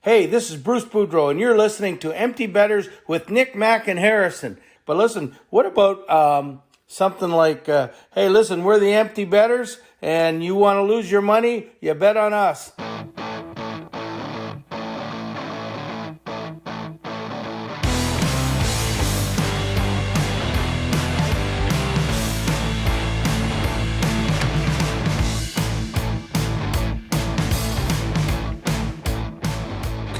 Hey, this is Bruce Boudreau, and you're listening to Empty Betters with Nick, Mac, and Harrison. But listen, what about something like, hey, listen, we're the Empty Betters, and you want to lose your money? You bet on us.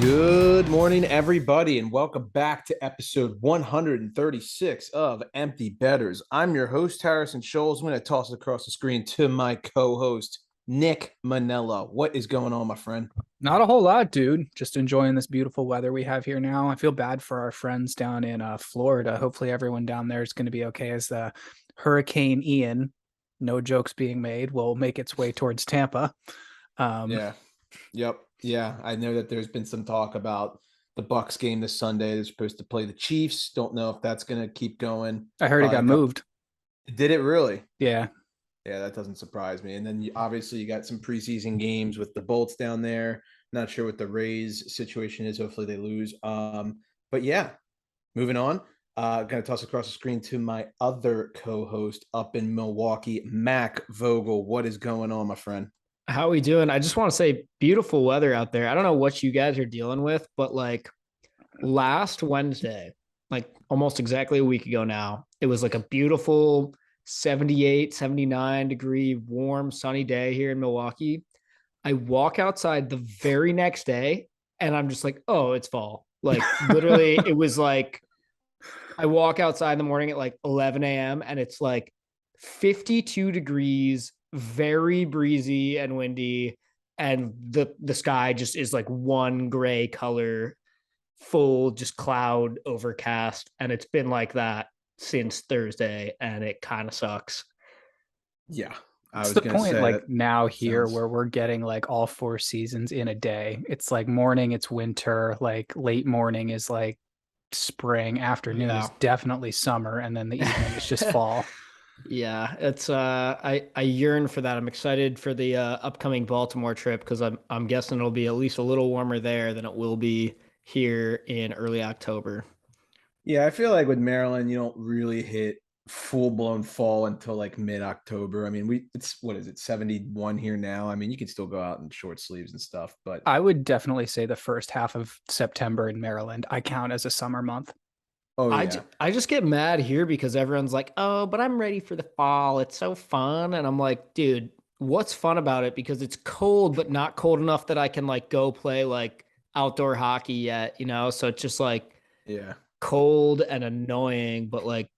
Good morning, everybody, and welcome back to episode 136 of Empty Betters. I'm your host, Harrison Scholes. I'm going to toss it across the screen to my co-host, Nick Manella. What is going on, my friend? Not a whole lot, dude. Just enjoying this beautiful weather we have here now. I feel bad for our friends down in Florida. Hopefully everyone down there is going to be okay as the Hurricane Ian, no jokes being made, will make its way towards Tampa. Yeah, I know that there's been some talk about the Bucks game this Sunday. They're supposed to play the Chiefs. Don't know if that's going to keep going. I heard it got moved. Did it really? Yeah. Yeah, that doesn't surprise me. And then obviously you got some preseason games with the Bolts down there. Not sure what the Rays situation is. Hopefully they lose. But yeah, moving on. Going to toss across the screen to my other co-host up in Milwaukee, Mac Vogel. What is going on, my friend? How we doing? I just want to say beautiful weather out there. I don't know what you guys are dealing with, but like last Wednesday, like almost exactly a week ago now, it was like a beautiful 78, 79 degree warm sunny day here in Milwaukee. I walk outside the very next day and I'm just like, "Oh, it's fall." Like literally it was like I walk outside in the morning at like 11 a.m. and it's like 52 degrees, very breezy and windy, and the sky just is like one gray color, full just cloud overcast, and it's been like that since Thursday, and it kind of sucks. Yeah. It's the point like now here where we're getting like all four seasons in a day. It's like morning, it's winter, like late morning is like spring, afternoon is definitely summer, and then the evening is just fall. Yeah, it's I yearn for that. I'm excited for the upcoming Baltimore trip because I'm guessing it'll be at least a little warmer there than it will be here in early October. Yeah, I feel like with Maryland, you don't really hit full-blown fall until like mid-October. I mean, it's what is it, 71 here now? I mean, you can still go out in short sleeves and stuff, but I would definitely say the first half of September in Maryland, I count as a summer month. oh yeah. I just get mad here because everyone's like, "Oh, but I'm ready for the fall. It's so fun." And I'm like, "Dude, what's fun about it? Because it's cold, but not cold enough that I can like go play like outdoor hockey yet, you know? So it's just like Yeah. cold and annoying, but like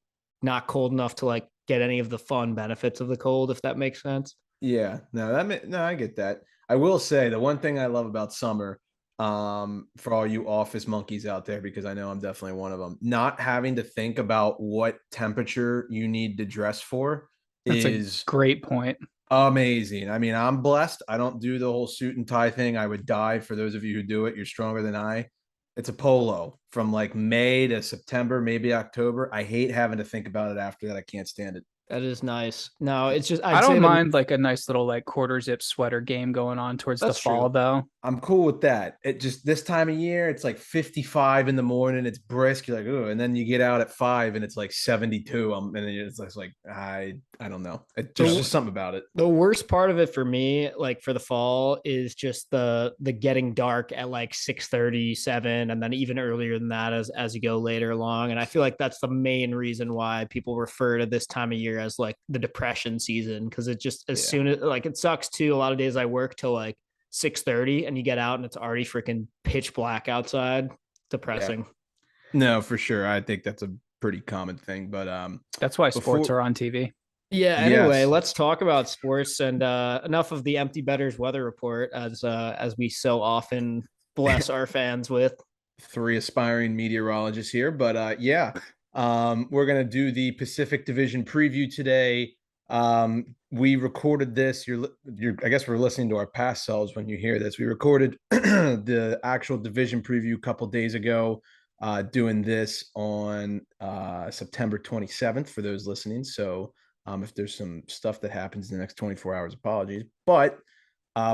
not cold enough to like get any of the fun benefits of the cold, if that makes sense." Yeah. No, I get that. I will say the one thing I love about summer, for all you office monkeys out there, because I know I'm definitely one of them, not having to think about what temperature you need to dress for That's is a great point. amazing. I mean, I'm blessed. I don't do the whole suit and tie thing. I would die for those of you who do it. You're stronger than I. It's a polo from like May to September, maybe October. I hate having to think about it after that. I can't stand it. That is nice. No, it's just I don't mind like a nice little like quarter zip sweater game going on towards the fall though. I'm cool with that. It just this time of year, it's like 55 in the morning. It's brisk. You're like, oh, and then you get out at 5 and it's like 72. And then it's like I don't know. There's just something about it. The worst part of it for me, like for the fall, is just the getting dark at like 6:37, and then even earlier than that as you go later along. And I feel like that's the main reason why people refer to this time of year as like the depression season, because it just soon as like it sucks too. A lot of days I work till like 6:30 and you get out and it's already freaking pitch black outside. Depressing. Yeah. No, for sure. I think that's a pretty common thing, but that's why sports are on TV. Yeah. Anyway, let's talk about sports, and enough of the Empty Betters weather report, as we so often bless our fans with. 3 aspiring meteorologists here, but we're gonna do the Pacific Division preview today. We recorded this. I guess we're listening to our past selves when you hear this. We recorded the actual division preview a couple days ago, doing this on September 27th for those listening. So if there's some stuff that happens in the next 24 hours, apologies. But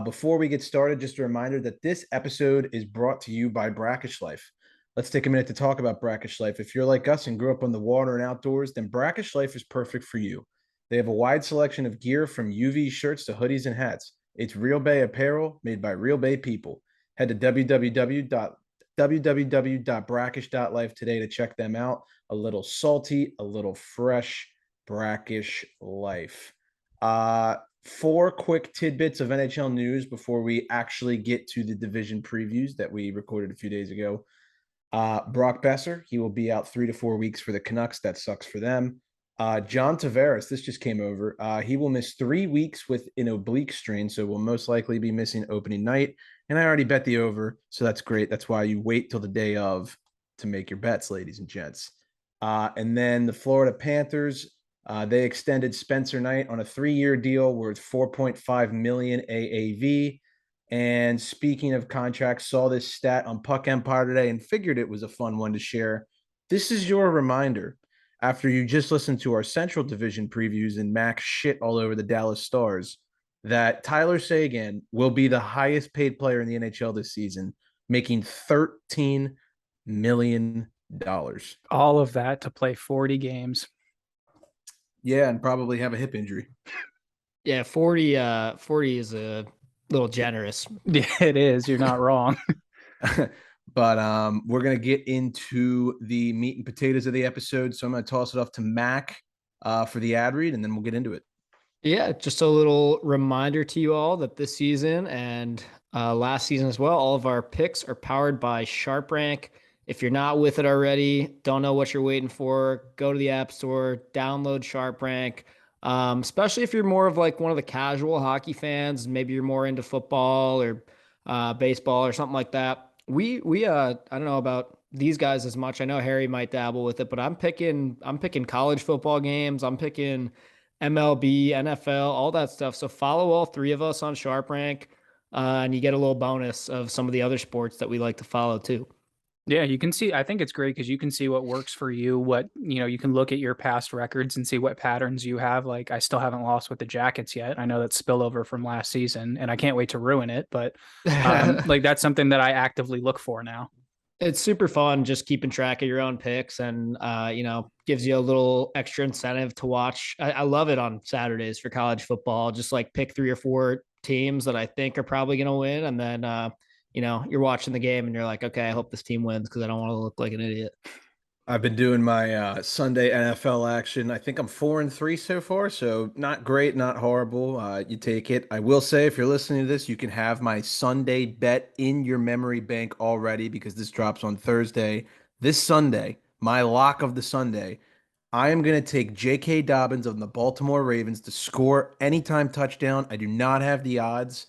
Before we get started, just a reminder that this episode is brought to you by Brackish Life. Let's take a minute to talk about Brackish Life. If you're like us and grew up on the water and outdoors, then Brackish Life is perfect for you. They have a wide selection of gear from UV shirts to hoodies and hats. It's Real Bay apparel made by Real Bay people. Head to www.brackish.life today to check them out. A little salty, a little fresh, Brackish Life. 4 quick tidbits of NHL news before we actually get to the division previews that we recorded a few days ago. Brock Besser, he will be out 3 to 4 weeks for the Canucks. That sucks for them. John Tavares, this just came over. He will miss 3 weeks with an oblique strain, so will most likely be missing opening night. And I already bet the over, so that's great. That's why you wait till the day of to make your bets, ladies and gents. And then the Florida Panthers, they extended Spencer Knight on a 3-year deal worth $4.5 million AAV. And speaking of contracts, saw this stat on Puck Empire today and figured it was a fun one to share. This is your reminder after you just listened to our Central Division previews and Max shit all over the Dallas Stars, that Tyler Seguin will be the highest paid player in the NHL this season, making $13 million. All of that to play 40 games. Yeah, and probably have a hip injury. Yeah, 40 is a little generous. Yeah, it is. You're not wrong. But we're going to get into the meat and potatoes of the episode. So I'm going to toss it off to Mac for the ad read, and then we'll get into it. Yeah, just a little reminder to you all that this season and last season as well, all of our picks are powered by SharpRank. If you're not with it already, don't know what you're waiting for, go to the App Store, download SharpRank. Especially if you're more of like one of the casual hockey fans, maybe you're more into football or baseball or something like that. We I don't know about these guys as much. I know Harry might dabble with it, but I'm picking college football games. I'm picking MLB, NFL, all that stuff. So follow all 3 of us on SharpRank, and you get a little bonus of some of the other sports that we like to follow too. Yeah, you can see, I think it's great because you can see what works for you, what, you can look at your past records and see what patterns you have. Like, I still haven't lost with the Jackets yet. I know that's spillover from last season and I can't wait to ruin it, but like that's something that I actively look for now. It's super fun just keeping track of your own picks and, gives you a little extra incentive to watch. I love it on Saturdays for college football, just like pick 3 or 4 teams that I think are probably going to win. And then, you're watching the game and you're like, okay, I hope this team wins because I don't want to look like an idiot. I've been doing my Sunday NFL action. I think I'm 4-3 so far, so not great, not horrible. You take it. I will say, if you're listening to this, you can have my Sunday bet in your memory bank already because this drops on Thursday. This Sunday, my lock of the Sunday, I am going to take J.K. Dobbins of the Baltimore Ravens to score anytime touchdown. I do not have the odds.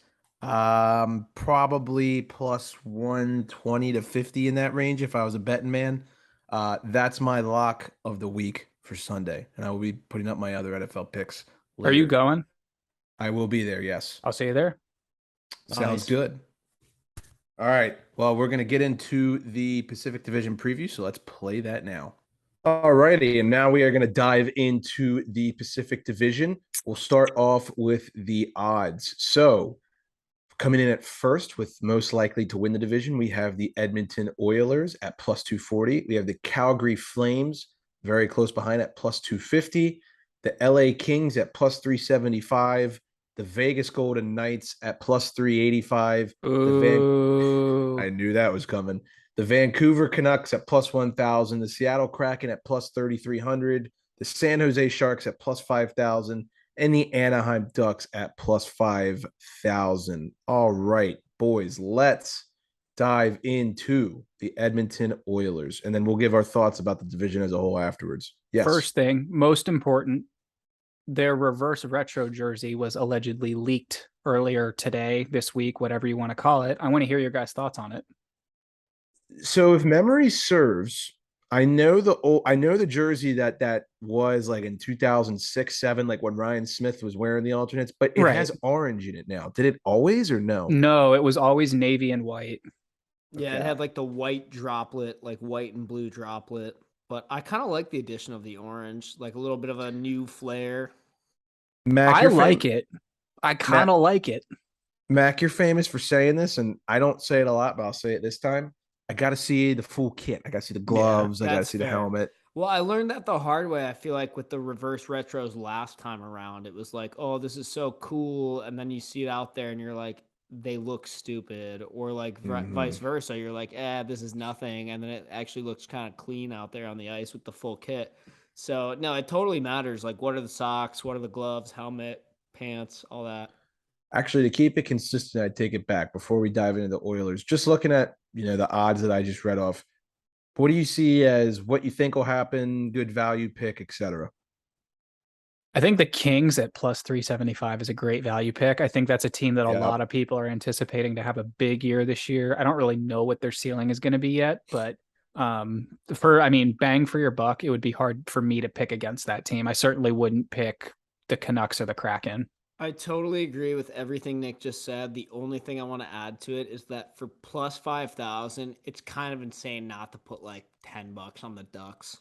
Probably plus 120 to 50 in that range if I was a betting man. That's my lock of the week for Sunday, and I will be putting up my other NFL picks later. Are you going? I will be there, yes. I'll see you there. Sounds good. All right. Well, we're going to get into the Pacific Division preview, so let's play that now. All righty, and now we are going to dive into the Pacific Division. We'll start off with the odds. So, coming in at first with most likely to win the division, we have the Edmonton Oilers at plus 240. We have the Calgary Flames very close behind at plus 250. The LA Kings at plus 375. The Vegas Golden Knights at plus 385. I knew that was coming. The Vancouver Canucks at plus 1,000. The Seattle Kraken at plus 3,300. The San Jose Sharks at plus 5,000. And the Anaheim Ducks at plus 5,000. All right, boys, let's dive into the Edmonton Oilers, and then we'll give our thoughts about the division as a whole afterwards. Yes. First thing, most important, their reverse retro jersey was allegedly leaked earlier today, this week, whatever you want to call it. I want to hear your guys' thoughts on it. So if memory serves, I know the jersey that was like in 2006-7, like when Ryan Smith was wearing the alternates, but it has orange in it now. Did it always or no? No, it was always navy and white. Yeah, Okay. It had like the white droplet, like white and blue droplet. But I kind of like the addition of the orange, like a little bit of a new flair. Mac, I like it. I kind of like it. Mac, you're famous for saying this, and I don't say it a lot, but I'll say it this time. I got to see the full kit. I got to see the Yeah, gloves. I got to that's see the fair. helmet. Well, I learned that the hard way. I feel like with the reverse retros last time around, it was like, oh, this is so cool. And then you see it out there and you're like, they look stupid. Or like vice versa. You're like, this is nothing. And then it actually looks kind of clean out there on the ice with the full kit. So, no, it totally matters. Like, what are the socks? What are the gloves, helmet, pants, all that? Actually, to keep it consistent, I take it back before we dive into the Oilers. Just looking at the odds that I just read off. What do you see as what you think will happen? Good value pick, etc. I think the Kings at plus 375 is a great value pick. I think that's a team that a Yeah. lot of people are anticipating to have a big year this year. I don't really know what their ceiling is going to be yet, but bang for your buck, it would be hard for me to pick against that team. I certainly wouldn't pick the Canucks or the Kraken. I totally agree with everything Nick just said. The only thing I want to add to it is that for plus 5,000, it's kind of insane not to put like $10 on the Ducks.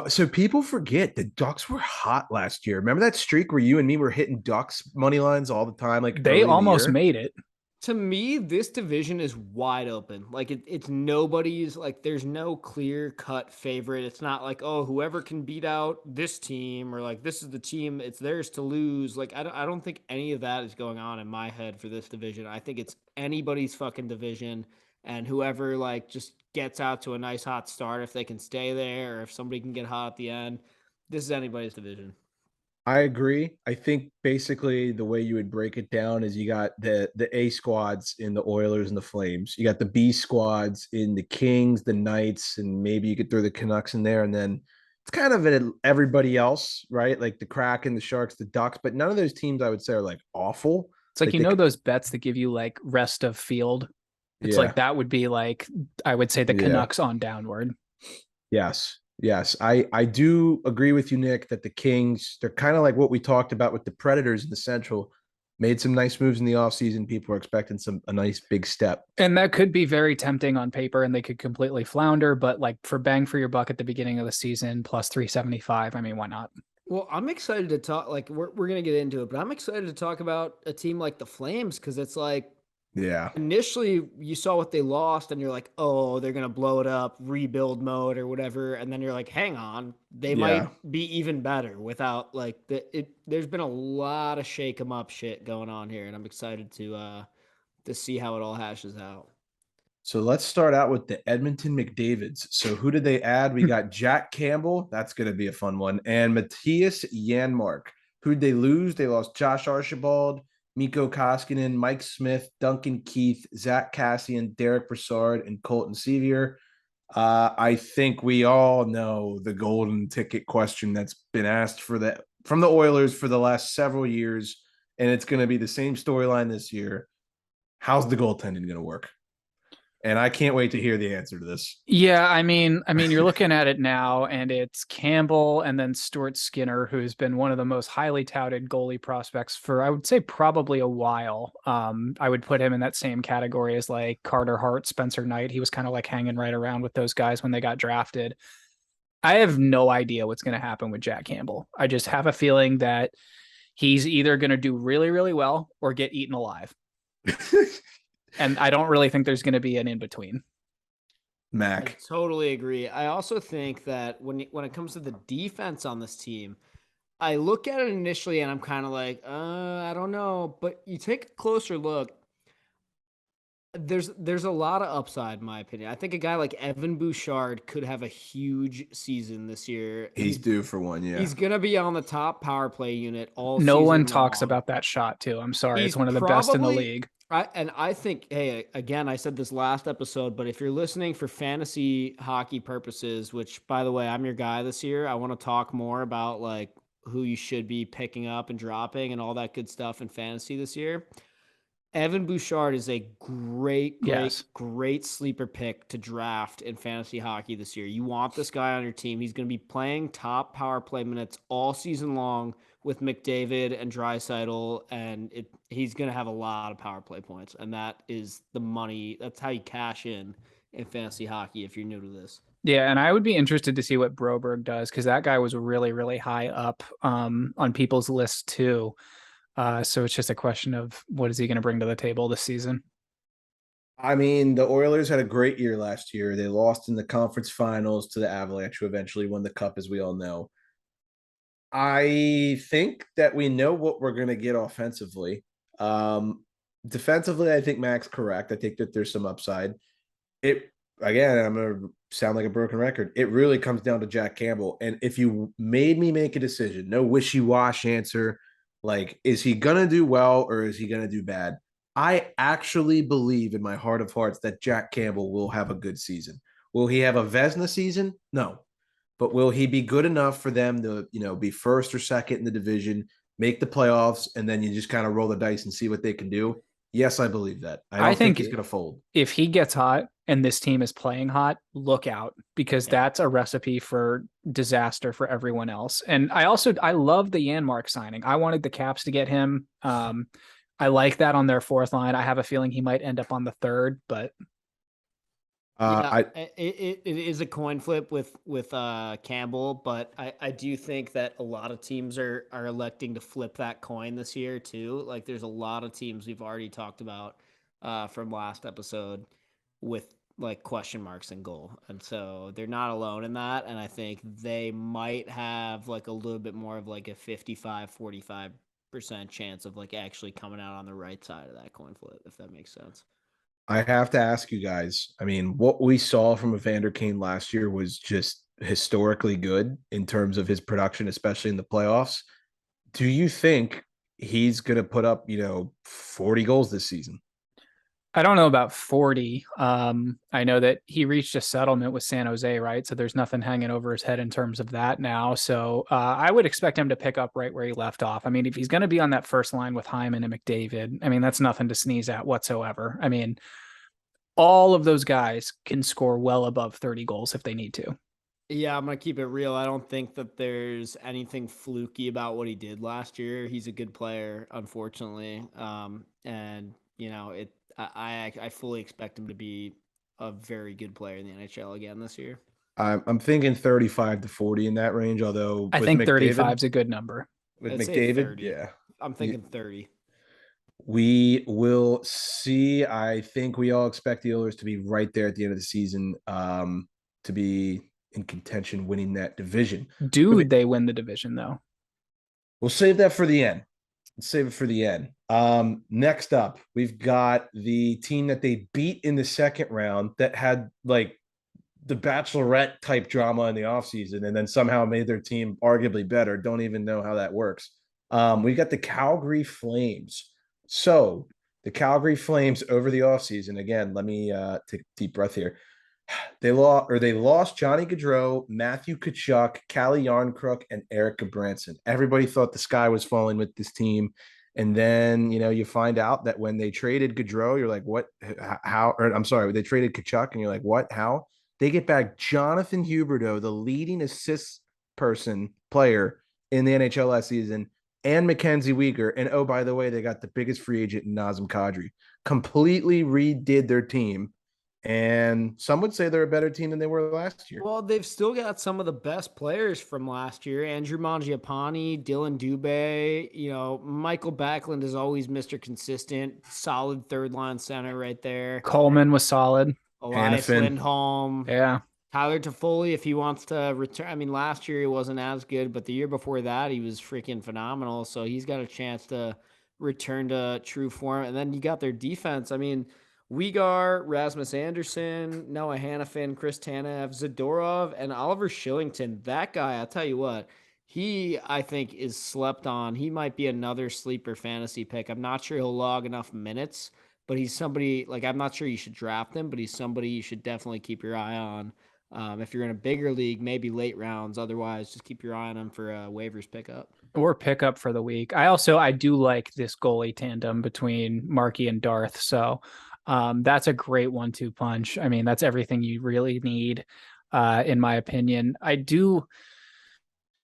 So people forget the Ducks were hot last year. Remember that streak where you and me were hitting Ducks money lines all the time, like They early in the almost year? made it. To me, this division is wide open. Like it's nobody's like there's no clear cut favorite. It's not like, oh, whoever can beat out this team or like this is the team, it's theirs to lose. Like I don't think any of that is going on in my head for this division. I think it's anybody's fucking division, and whoever like just gets out to a nice hot start, if they can stay there or if somebody can get hot at the end, this is anybody's division. I agree. I think basically the way you would break it down is you got the A squads in the Oilers and the Flames. You got the B squads in the Kings, the Knights, and maybe you could throw the Canucks in there. And then it's kind of everybody else, right? Like the Kraken, the Sharks, the Ducks. But none of those teams I would say are like awful. It's like, Like they, those bets that give you like rest of field. It's yeah, like that would be like, I would say the yeah. Canucks on downward. Yes. Yes. I do agree with you, Nick, that the Kings, they're kind of like what we talked about with the Predators in the Central. Made some nice moves in the offseason. People are expecting a nice big step. And that could be very tempting on paper and they could completely flounder, but like for bang for your buck at the beginning of the season, plus 375, I mean, why not? Well, I'm excited to talk. Like, we're going to get into it, but I'm excited to talk about a team like the Flames because it's like Yeah. initially you saw what they lost and you're like, oh, they're going to blow it up, rebuild mode or whatever. And then you're like, hang on, they might Yeah. be even better without like there's been a lot of shake 'em up shit going on here. And I'm excited to see how it all hashes out. So let's start out with the Edmonton McDavids. So who did they add? We got Jack Campbell. That's going to be a fun one. And Matthias Janmark. Who'd they lose? They lost Josh Archibald, Mikko Koskinen, Mike Smith, Duncan Keith, Zach Cassian, Derek Brassard, and Colton Sevier. I think we all know the golden ticket question that's been asked from the Oilers for the last several years, and it's going to be the same storyline this year. How's the goaltending going to work? And I can't wait to hear the answer to this. Yeah, I mean, you're looking at it now, and it's Campbell and then Stuart Skinner, who's been one of the most highly touted goalie prospects for, I would say, probably a while. I would put him in that same category as like Carter Hart, Spencer Knight. He was kind of like hanging right around with those guys when they got drafted. I have no idea what's going to happen with Jack Campbell. I just have a feeling that he's either going to do really, really well or get eaten alive. And I don't really think there's going to be an in between. Mac. I totally agree. I also think that when it comes to the defense on this team, I look at it initially and I'm kind of like, I don't know. But you take a closer look, there's a lot of upside, in my opinion. I think a guy like Evan Bouchard could have a huge season this year. He's due for one, yeah. He's gonna be on the top power play unit all No season one talks long. about that shot, too. I'm sorry. He's It's one of the best in the probably- league. I think, hey, again, I said this last episode, but if you're listening for fantasy hockey purposes, which by the way, I'm your guy this year, I want to talk more about like who you should be picking up and dropping and all that good stuff in fantasy this year. Evan Bouchard is a great sleeper pick to draft in fantasy hockey this year. You want this guy on your team. He's going to be playing top power play minutes all season long with McDavid and Draisaitl, and he's going to have a lot of power play points, and that is the money. That's how you cash in fantasy hockey if you're new to this. Yeah, and I would be interested to see what Broberg does because that guy was really, really high up on people's lists too. So it's just a question of what is he going to bring to the table this season. I mean, the Oilers had a great year last year. They lost in the conference finals to the Avalanche, who eventually won the cup, as we all know. I think that we know what we're going to get offensively. Defensively, I think Mac's correct. I think that there's some upside. It again, I'm going to sound like a broken record. It really comes down to Jack Campbell. And if you made me make a decision, no wishy-wash answer, like, is he going to do well or is he going to do bad? I actually believe in my heart of hearts that Jack Campbell will have a good season. Will he have a Vezina season? No. But will he be good enough for them to, be first or second in the division, make the playoffs, and then you just kind of roll the dice and see what they can do? Yes, I believe that. I don't think he's going to fold. If he gets hot and this team is playing hot, look out, because that's a recipe for disaster for everyone else. And I love the Janmark signing. I wanted the Caps to get him. I like that on their fourth line. I have a feeling he might end up on the third, but it is a coin flip with Campbell, but I do think that a lot of teams are electing to flip that coin this year too. Like there's a lot of teams we've already talked about from last episode with like question marks in goal. And so they're not alone in that. And I think they might have like a little bit more of like a 55-45% chance of like actually coming out on the right side of that coin flip, if that makes sense. I have to ask you guys, I mean, what we saw from Evander Kane last year was just historically good in terms of his production, especially in the playoffs. Do you think he's going to put up, 40 goals this season? I don't know about 40. I know that he reached a settlement with San Jose, right? So there's nothing hanging over his head in terms of that now. So I would expect him to pick up right where he left off. I mean, if he's going to be on that first line with Hyman and McDavid, I mean, that's nothing to sneeze at whatsoever. I mean, all of those guys can score well above 30 goals if they need to. Yeah, I'm going to keep it real. I don't think that there's anything fluky about what he did last year. He's a good player, unfortunately. And, I fully expect him to be a very good player in the NHL again this year. I'm thinking 35 to 40 in that range, although I think 35 is a good number. With McDavid, yeah. I'm thinking 30. We will see. I think we all expect the Oilers to be right there at the end of the season, to be in contention winning that division. They win the division, though? We'll save that for the end. Let's save it for the end. Next up, we've got the team that they beat in the second round that had like the Bachelorette type drama in the offseason and then somehow made their team arguably better. Don't even know how that works. We got the Calgary Flames. So the Calgary Flames over the offseason, again, let me take a deep breath here. They lost Johnny Gaudreau, Matthew Tkachuk, Calle Yarncrook, and Eric Branson. Everybody thought the sky was falling with this team. And then, you find out that when they traded Gaudreau, you're like, what, how, or I'm sorry, they traded Tkachuk and you're like, what, how? They get back Jonathan Huberdeau, the leading assist player in the NHL last season, and Mackenzie Weegar. And oh, by the way, they got the biggest free agent in Nazem Kadri. Completely redid their team. And some would say they're a better team than they were last year. Well, they've still got some of the best players from last year. Andrew Mangiapane, Dylan Dubé, Michael Backlund is always Mr. Consistent, solid third line center right there. Coleman was solid. Elias Lindholm. Yeah. Tyler Toffoli, if he wants to return. I mean, last year he wasn't as good, but the year before that he was freaking phenomenal. So he's got a chance to return to true form. And then you got their defense. I mean, Weegar, Rasmus Anderson, Noah Hannafin, Chris Tanev, Zadorov, and Oliver Shillington. That guy, I'll tell you what, he, I think, is slept on. He might be another sleeper fantasy pick. I'm not sure he'll log enough minutes, but he's somebody, like, I'm not sure you should draft him, but he's somebody you should definitely keep your eye on. If you're in a bigger league, maybe late rounds. Otherwise, just keep your eye on him for a waivers pickup. Or pickup for the week. I do like this goalie tandem between Markey and Darth. So that's a great 1-2 punch. I mean, that's everything you really need, in my opinion. I do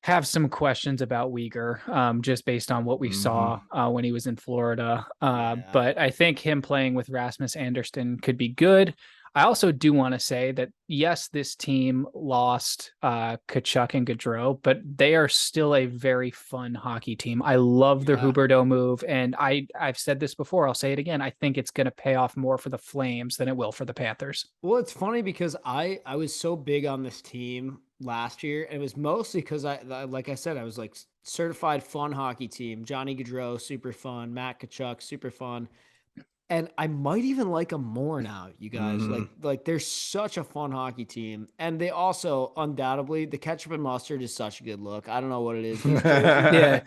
have some questions about Weegar, just based on what we saw when he was in Florida. But I think him playing with Rasmus Anderson could be good. I also do want to say that, yes, this team lost Kachuk and Gaudreau, but they are still a very fun hockey team. I love the Huberdeau move, and I've said this before. I'll say it again. I think it's going to pay off more for the Flames than it will for the Panthers. Well, it's funny because I was so big on this team last year, and it was mostly because like I said, I was like certified fun hockey team. Johnny Gaudreau, super fun. Matt Kachuk, super fun. And I might even like them more now, you guys. Like they're such a fun hockey team. And they also, undoubtedly, the ketchup and mustard is such a good look. I don't know what it is.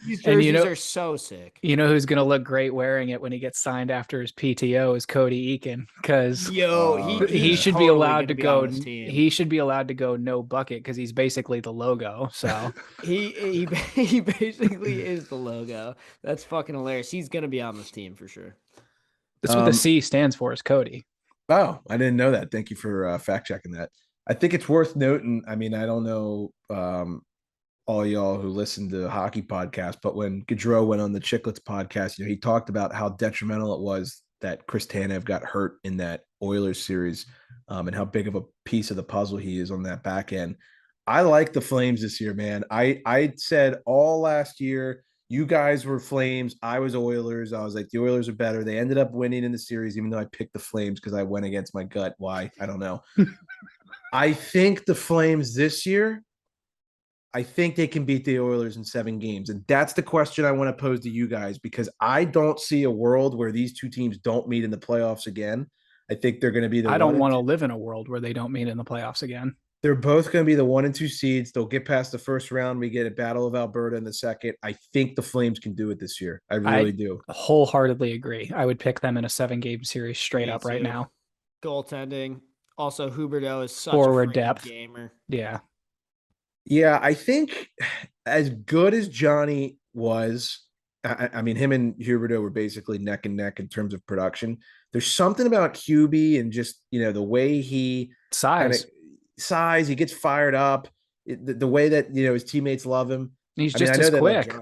These jerseys are so sick. You know who's going to look great wearing it when he gets signed after his PTO is Cody Eakin, because he should be allowed to go. He should be allowed to go no bucket because he's basically the logo. So he basically is the logo. That's fucking hilarious. He's going to be on this team for sure. That's what the C stands for, is Cody. Oh, I didn't know that. Thank you for fact checking that. I think it's worth noting. I mean, I don't know all y'all who listen to hockey podcasts, but when Gaudreau went on the Chicklets podcast, he talked about how detrimental it was that Chris Tanev got hurt in that Oilers series, and how big of a piece of the puzzle he is on that back end. I like the Flames this year, man. I said all last year, you guys were Flames. I was Oilers. I was like, the Oilers are better. They ended up winning in the series, even though I picked the Flames because I went against my gut. Why? I don't know. I think the Flames this year, I think they can beat the Oilers in 7 games. And that's the question I want to pose to you guys, because I don't see a world where these two teams don't meet in the playoffs again. I think they're going to be the I don't want to live in a world where they don't meet in the playoffs again. They're both going to be the 1 and 2 seeds. They'll get past the first round. We get a Battle of Alberta in the second. I think the Flames can do it this year. I really do. Wholeheartedly agree. I would pick them in a 7-game series straight up right now. Goaltending. Also, Huberdeau is such forward a depth gamer. Yeah. Yeah, I think as good as Johnny was, I mean, him and Huberdeau were basically neck and neck in terms of production. There's something about Hubie and just, the way he size, he gets fired up, the way that his teammates love him. He's just quick.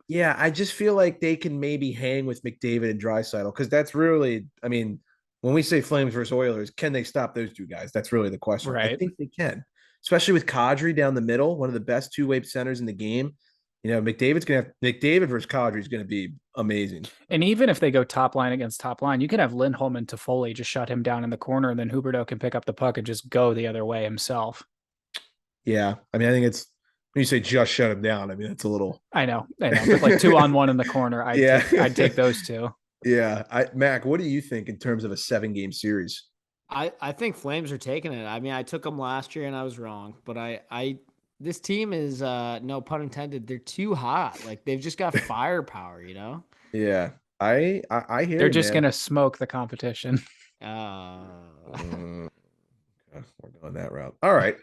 Yeah, I just feel like they can maybe hang with McDavid and Draisaitl, because that's really, I mean, when we say Flames versus Oilers, can they stop those two guys? That's really the question. Right. I think they can, especially with Kadri down the middle, one of the best two-way centers in the game. McDavid versus Kadri is going to be amazing. And even if they go top line against top line, you can have Lindholm and Toffoli just shut him down in the corner, and then Huberdeau can pick up the puck and just go the other way himself. Yeah. I mean, I think it's, when you say just shut him down, I mean, it's a little. I know. But like 2-on-1 in the corner, I'd take those two. Yeah. Mac, what do you think in terms of a 7-game series? I think Flames are taking it. I mean, I took them last year and I was wrong, but this team is, no pun intended, they're too hot. Like, they've just got firepower, Yeah. I hear they're just going to smoke the competition. We're going that route. All right.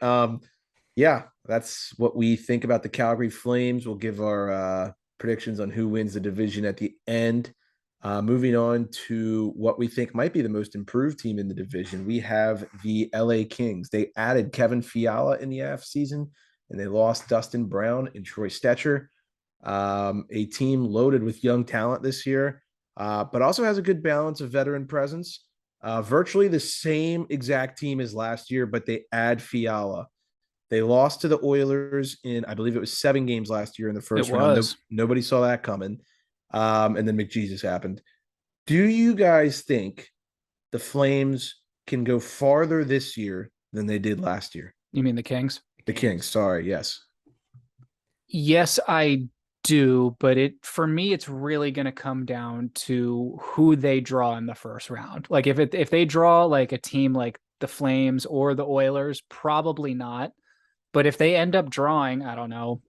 Yeah, that's what we think about the Calgary Flames. We'll give our predictions on who wins the division at the end. Moving on to what we think might be the most improved team in the division, we have the LA Kings. They added Kevin Fiala in the offseason, and they lost Dustin Brown and Troy Stetcher. A team loaded with young talent this year, but also has a good balance of veteran presence. Virtually the same exact team as last year, but they add Fiala. They lost to the Oilers in, I believe it was 7 games last year in the first round. Nobody saw that coming. And then McJesus happened. Do you guys think the Flames can go farther this year than they did last year? You mean the Kings? The Kings, sorry, yes. Yes, I do, but for me, it's really going to come down to who they draw in the first round. Like if they draw like a team like the Flames or the Oilers, probably not. But if they end up drawing, I don't know,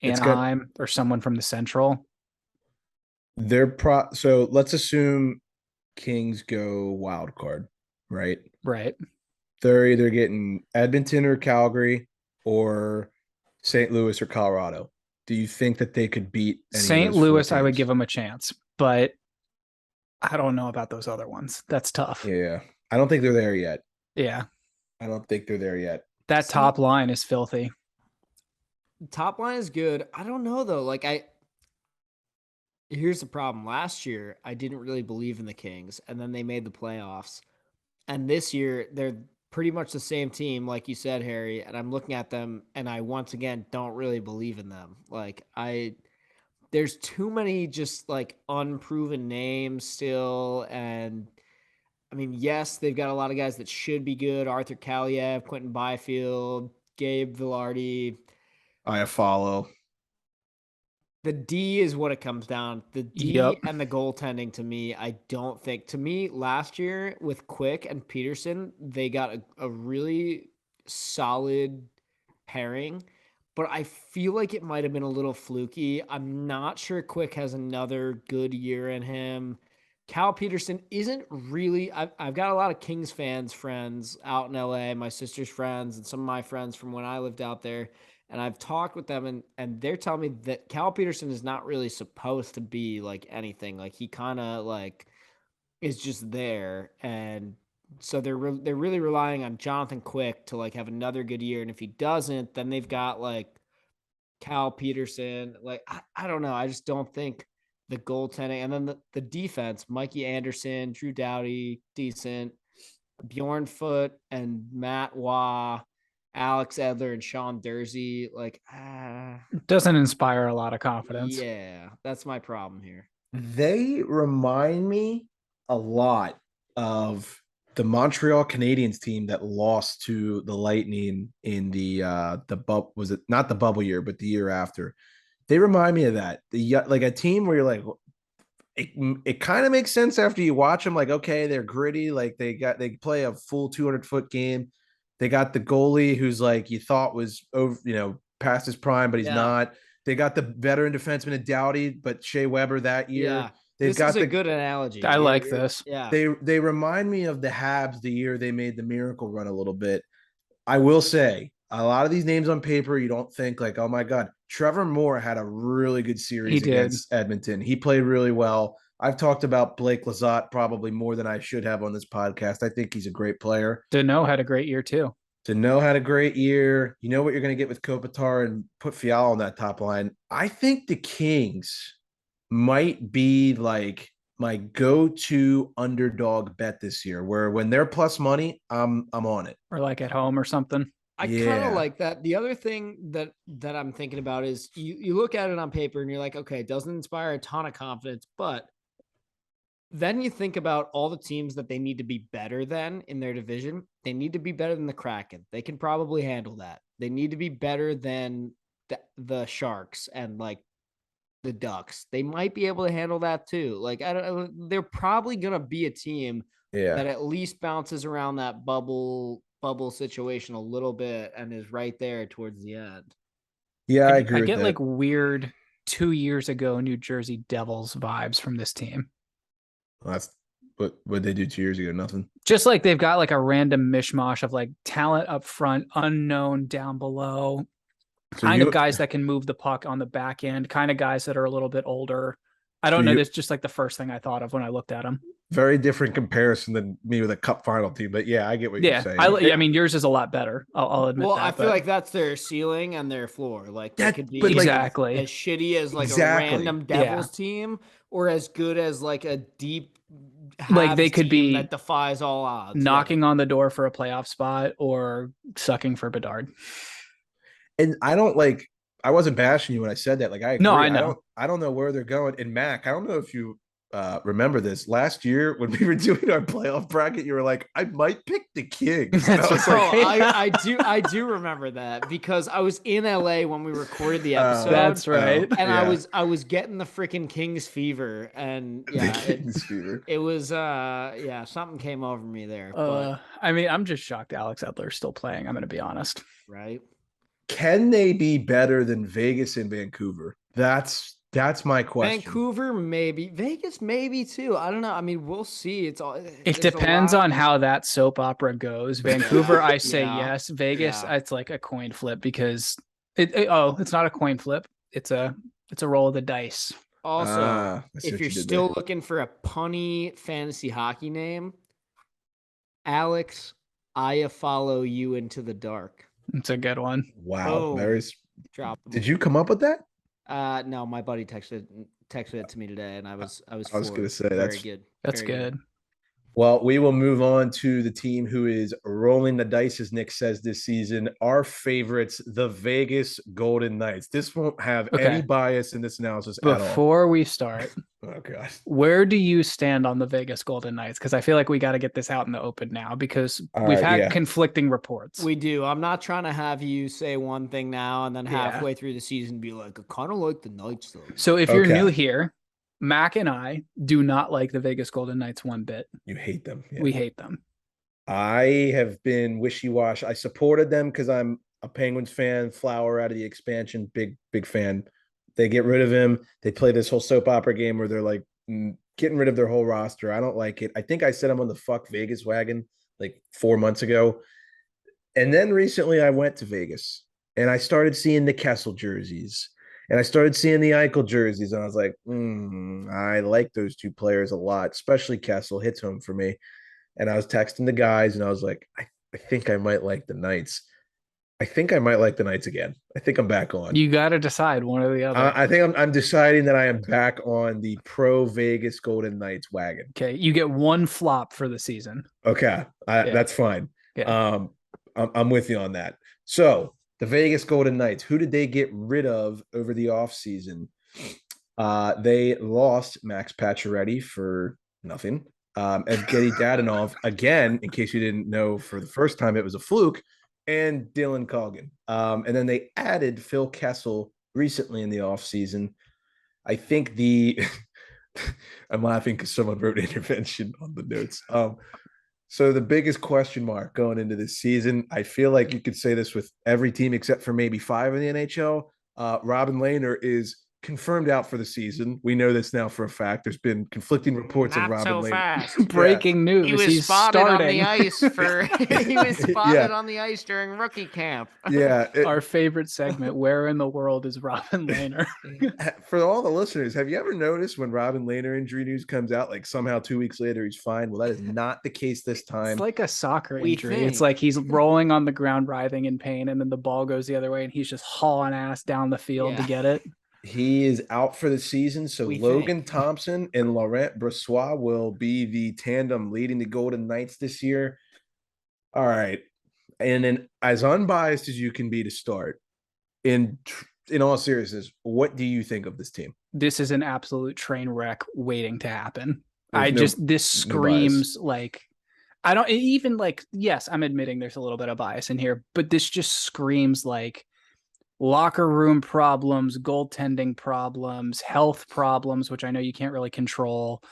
Anaheim or someone from the Central. So let's assume Kings go wild card, right? Right. They're either getting Edmonton or Calgary or St. Louis or Colorado. Do you think that they could beat St. Louis? I would give them a chance, but I don't know about those other ones. That's tough. Yeah. I don't think they're there yet. Yeah. I don't think they're there yet. That top line is filthy. Top line is good. I don't know though. Like here's the problem. Last year, I didn't really believe in the Kings, and then they made the playoffs. And this year, they're pretty much the same team, like you said, Harry. And I'm looking at them, and I once again don't really believe in them. There's too many just like unproven names still. And I mean, yes, they've got a lot of guys that should be good. Arthur Kaliev, Quentin Byfield, Gabe Vilardi. I follow. The D is what it comes down. The D Yep. and the goaltending to me, I don't think. To me, last year with Quick and Peterson, they got a really solid pairing, but I feel like it might have been a little fluky. I'm not sure Quick has another good year in him. Cal Peterson isn't really. I've got a lot of Kings friends out in LA, my sister's friends, and some of my friends from when I lived out there. And I've talked with them, and they're telling me that Cal Peterson is not really supposed to be like anything. Like he kind of like is just there, and so they're really relying on Jonathan Quick to like have another good year. And if he doesn't, then they've got like Cal Peterson. Like I don't know. I just don't think the goaltending, and then the defense, Mikey Anderson, Drew Doughty, decent, Bjorn Foote and Matt Waugh, Alex Edler and Sean Dursey. Doesn't inspire a lot of confidence. Yeah, that's my problem here. They remind me a lot of the Montreal Canadiens team that lost to the Lightning in the was it not the bubble year, but the year after. They remind me of that. Like a team where you're like, it kind of makes sense after you watch them. Like, okay, they're gritty. Like they play a full 200-foot game. They got the goalie who's like you thought was over, past his prime, but he's not. They got the veteran defenseman in Doughty, but Shea Weber that year. Yeah, They've got a good analogy. I like this. Yeah, they remind me of the Habs the year they made the miracle run a little bit. I will say a lot of these names on paper, you don't think like, oh my God, Trevor Moore had a really good series against Edmonton. He played really well. I've talked about Blake Lizotte probably more than I should have on this podcast. I think he's a great player. Deneau had a great year too. Deneau had a great year. You know what you're going to get with Kopitar and put Fiala on that top line. I think the Kings might be like my go-to underdog bet this year, where when they're plus money, I'm on it. Or like at home or something. I kind of like that. The other thing that I'm thinking about is you look at it on paper and you're like, okay, it doesn't inspire a ton of confidence, but then you think about all the teams that they need to be better than in their division. They need to be better than the Kraken. They can probably handle that. They need to be better than the Sharks and like the Ducks. They might be able to handle that too. Like they're probably gonna be a team that at least bounces around that bubble situation a little bit and is right there towards the end. Yeah, I agree. I get like weird 2 years ago New Jersey Devils vibes from this team. Well, that's what they do 2 years ago. Nothing. Just like they've got like a random mishmash of like talent up front, unknown down below. Kind of guys that can move the puck on the back end, kind of guys that are a little bit older. I don't know. That's just like the first thing I thought of when I looked at them. Very different comparison than me with a cup final team, but yeah, I get what you're saying. I mean, yours is a lot better. I'll admit that. Well, I feel like that's their ceiling and their floor. Like they could be exactly as shitty as like a random Devils team, or as good as like a deep like they could be that defies all odds, knocking on the door for a playoff spot or sucking for Bedard. And I wasn't bashing you when I said that. Like I agree. No, I know. I don't know where they're going. And Mac, I don't know if you remember this last year when we were doing our playoff bracket, you were like, I might pick the Kings. I do remember that because I was in LA when we recorded the episode. That's right. And I was getting the freaking Kings fever, and it was something came over me there. But, I mean, I'm just shocked Alex Edler's still playing. I'm going to be honest. Right. Can they be better than Vegas and Vancouver? That's my question. Vancouver, maybe. Vegas, maybe too. I don't know. I mean, we'll see. It depends on how that soap opera goes. Vancouver, I say yes. Vegas, it's like a coin flip because it's not a coin flip. It's a roll of the dice. Also, if you're still looking for a punny fantasy hockey name, Alex, I follow you into the dark. It's a good one. Wow. Drop. Did you come up with that? No, my buddy texted it to me today, and I was going to say very good. That's good. Well, we will move on to the team who is rolling the dice, as Nick says this season. Our favorites, the Vegas Golden Knights. This won't have any bias in this analysis at all. Before we start, oh god, where do you stand on the Vegas Golden Knights? Because I feel like we got to get this out in the open now because we've had conflicting reports. We do. I'm not trying to have you say one thing now and then halfway through the season be like, I kind of like the Knights though. So if you're new here, Mac and I do not like the Vegas Golden Knights one bit. You hate them. Yeah. We hate them. I have been wishy-washy. I supported them because I'm a Penguins fan. Flower out of the expansion, big fan. They get rid of him. They play this whole soap opera game where they're like getting rid of their whole roster. I don't like it. I think I said I'm on the fuck Vegas wagon like 4 months ago. And then recently I went to Vegas and I started seeing the Kessel jerseys. And I started seeing the Eichel jerseys, and I was like, I like those two players a lot, especially Kessel. Hits home for me. And I was texting the guys, and I was like, I think I might like the Knights. I think I might like the Knights again. I think I'm back on. You got to decide one or the other. I think I'm deciding that I am back on the pro Vegas Golden Knights wagon. Okay, you get one flop for the season. Okay, that's fine. Yeah. I'm with you on that. So the Vegas Golden Knights, who did they get rid of over the offseason? They lost Max Pacioretty for nothing. Evgeny Dadonov, again, in case you didn't know, for the first time, it was a fluke, and Dylan Cogan. And then they added Phil Kessel recently in the offseason. I think I'm laughing because someone wrote intervention on the notes. So the biggest question mark going into this season, I feel like you could say this with every team except for maybe 5 in the NHL. Robin Lehner is confirmed out for the season. We know this now for a fact. There's been conflicting reports of Robin Lehner. Fast. Breaking news. He was spotted on the ice on the ice during rookie camp. Yeah. Our favorite segment, Where in the World is Robin Lehner? For all the listeners, have you ever noticed when Robin Lehner injury news comes out, like somehow 2 weeks later he's fine? Well, that is not the case this time. It's like a soccer injury. It's like he's rolling on the ground, writhing in pain, and then the ball goes the other way, and he's just hauling ass down the field to get it. He is out for the season, so Logan Thompson and Laurent Brossoit will be the tandem leading the Golden Knights this year. All right. And then as unbiased as you can be to start, in all seriousness, what do you think of this team? This is an absolute train wreck waiting to happen. This screams like, I don't even like, yes, I'm admitting there's a little bit of bias in here, but this just screams like locker room problems, goaltending problems, health problems, which I know you can't really control.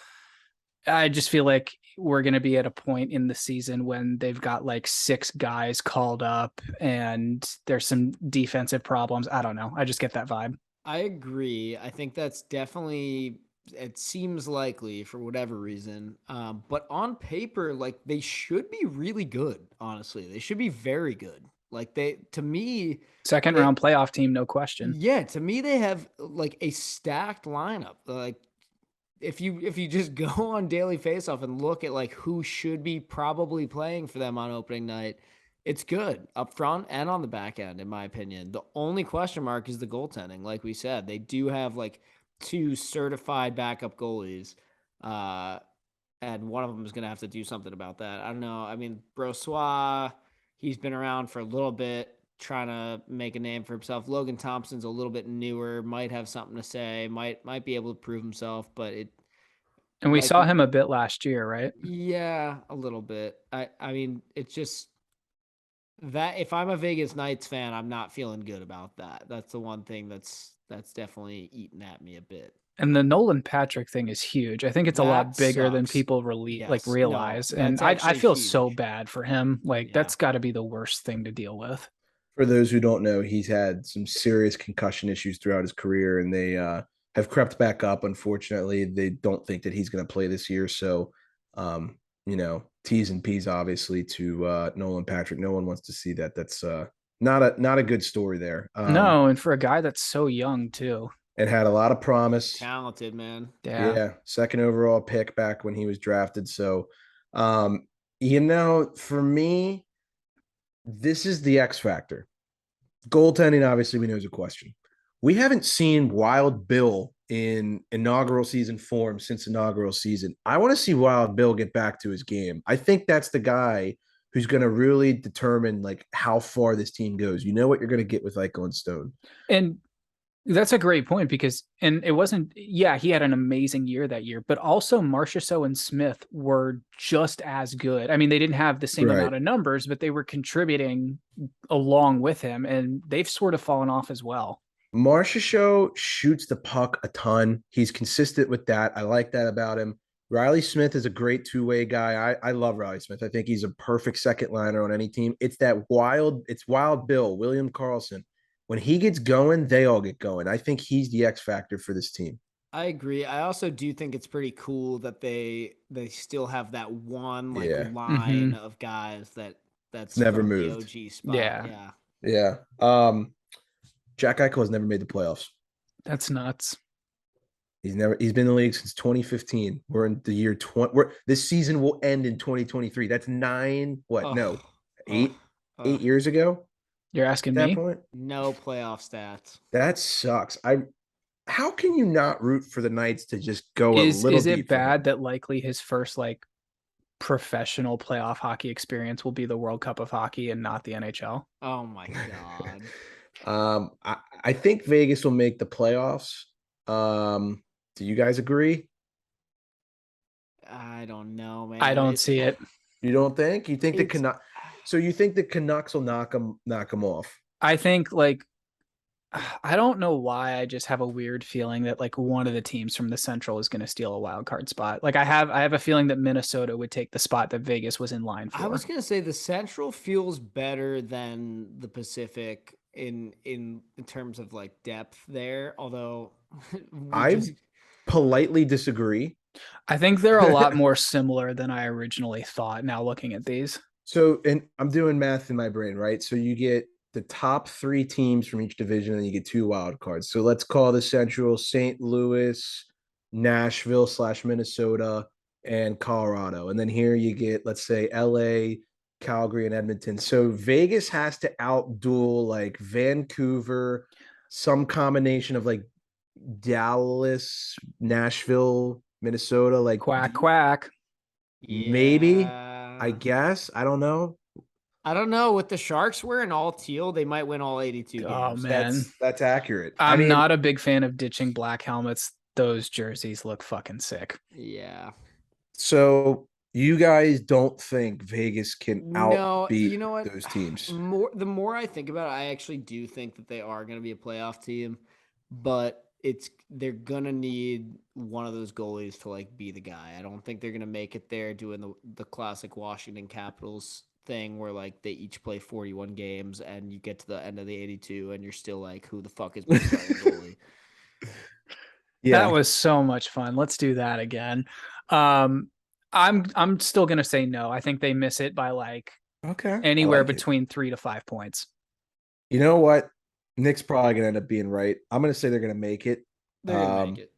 I just feel like we're going to be at a point in the season when they've got like 6 guys called up and there's some defensive problems. I don't know. I just get that vibe. I agree. I think that's definitely, it seems likely for whatever reason. But on paper, like they should be really good. Honestly, they should be very good. Like to me, second round playoff team, no question. Yeah, to me, they have like a stacked lineup. Like if you just go on Daily Faceoff and look at like who should be probably playing for them on opening night, it's good up front and on the back end, in my opinion. The only question mark is the goaltending. Like we said, they do have like 2 certified backup goalies, and one of them is going to have to do something about that. I don't know. I mean, Brossoit, he's been around for a little bit, trying to make a name for himself. Logan Thompson's a little bit newer, might have something to say, might be able to prove himself, but and we saw him a bit last year, right? Yeah, a little bit. I mean, it's just that if I'm a Vegas Knights fan, I'm not feeling good about that. That's the one thing that's definitely eating at me a bit. And the Nolan Patrick thing is huge. I think it's a lot bigger than people realize. No, and I feel huge. So bad for him. Like that's got to be the worst thing to deal with. For those who don't know, he's had some serious concussion issues throughout his career, and they have crept back up. Unfortunately, they don't think that he's going to play this year. So, T's and P's obviously to Nolan Patrick. No one wants to see that. That's not a good story there. No, and for a guy that's so young too. And had a lot of promise. Talented, man. Yeah. Second overall pick back when he was drafted. So, for me, this is the X factor. Goaltending, obviously, we know is a question. We haven't seen Wild Bill in inaugural season form since inaugural season. I want to see Wild Bill get back to his game. I think that's the guy who's going to really determine like how far this team goes. You know what you're going to get with Eichel and Stone. And that's a great point because, and it wasn't, yeah, he had an amazing year that year, but also Marchessault and Smith were just as good. I mean, they didn't have the same amount of numbers, but they were contributing along with him, and they've sort of fallen off as well. Marchessault shoots the puck a ton. He's consistent with that. I like that about him. Riley Smith is a great two-way guy. I love Riley Smith. I think he's a perfect second liner on any team. It's Wild Bill, William Karlsson. When he gets going, they all get going. I think he's the X factor for this team. I agree. I also do think it's pretty cool that they still have that one line of guys that's never from moved. The OG spot. Yeah. Jack Eichel has never made the playoffs. That's nuts. He's been in the league since 2015. We're in the year 20. This season will end in 2023. That's 8 years ago. You're asking me? Point? No playoff stats. That sucks. How can you not root for the Knights to just go a little Is deep it bad that likely his first professional playoff hockey experience will be the World Cup of Hockey and not the NHL? Oh my God. I think Vegas will make the playoffs. Do you guys agree? I don't know, man. I don't see it. You don't think? You think the Canucks? So you think the Canucks will knock them off? I think I don't know why. I just have a weird feeling that one of the teams from the Central is going to steal a wild card spot. I have a feeling that Minnesota would take the spot that Vegas was in line for. I was going to say the Central feels better than the Pacific in terms of depth there. Although I politely disagree. I think they're a lot more similar than I originally thought. Now looking at these. So, and I'm doing math in my brain, right? So you get the top 3 teams from each division, and you get 2 wild cards. So let's call the Central St. Louis, Nashville / Minnesota, and Colorado. And then here you get, let's say, LA, Calgary, and Edmonton. So Vegas has to outduel Vancouver, some combination of Dallas, Nashville, Minnesota, quack. Maybe. I guess. I don't know. With the Sharks wearing all teal, they might win all 82 games. Oh, man. That's accurate. I'm not a big fan of ditching black helmets. Those jerseys look fucking sick. Yeah. So you guys don't think Vegas can outbeat those teams? The more I think about it, I actually do think that they are going to be a playoff team, but they're gonna need one of those goalies to be the guy. I don't think they're gonna make it there doing the classic Washington Capitals thing where they each play 41 games and you get to the end of the 82 and you're still who the fuck is my starting goalie? Yeah, that was so much fun. Let's do that again. I'm still gonna say no. I think they miss it by anywhere between 3 to 5 points. You know what? Nick's probably going to end up being right. I'm going to say they're going to make it. They're going to make it.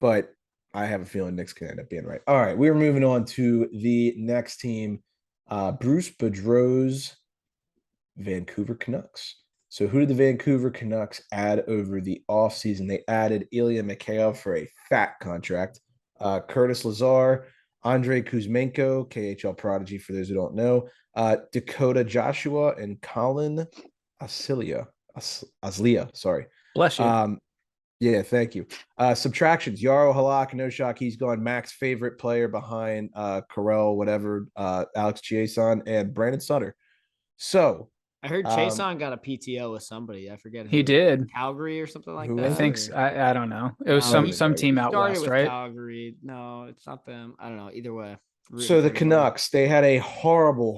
But I have a feeling Nick's going to end up being right. All right. We're moving on to the next team. Bruce Boudreau's Vancouver Canucks. So who did the Vancouver Canucks add over the offseason? They added Ilya Mikheyev for a fat contract. Curtis Lazar, Andrei Kuzmenko, KHL prodigy for those who don't know. Dakota Joshua and Colin Aslia, sorry. Bless you. Yeah, thank you. Subtractions. Yaro Halak, no shock. He's gone. Mac's favorite player behind Carell, whatever, Alex Chiasson, and Brandon Sutter. So I heard Chiasson got a PTO with somebody. I forget who. He did. Calgary or something like that. I think so. I don't know. It was some team out west, right? Calgary. No, it's not them. I don't know. Either way. So the Canucks, they had a horrible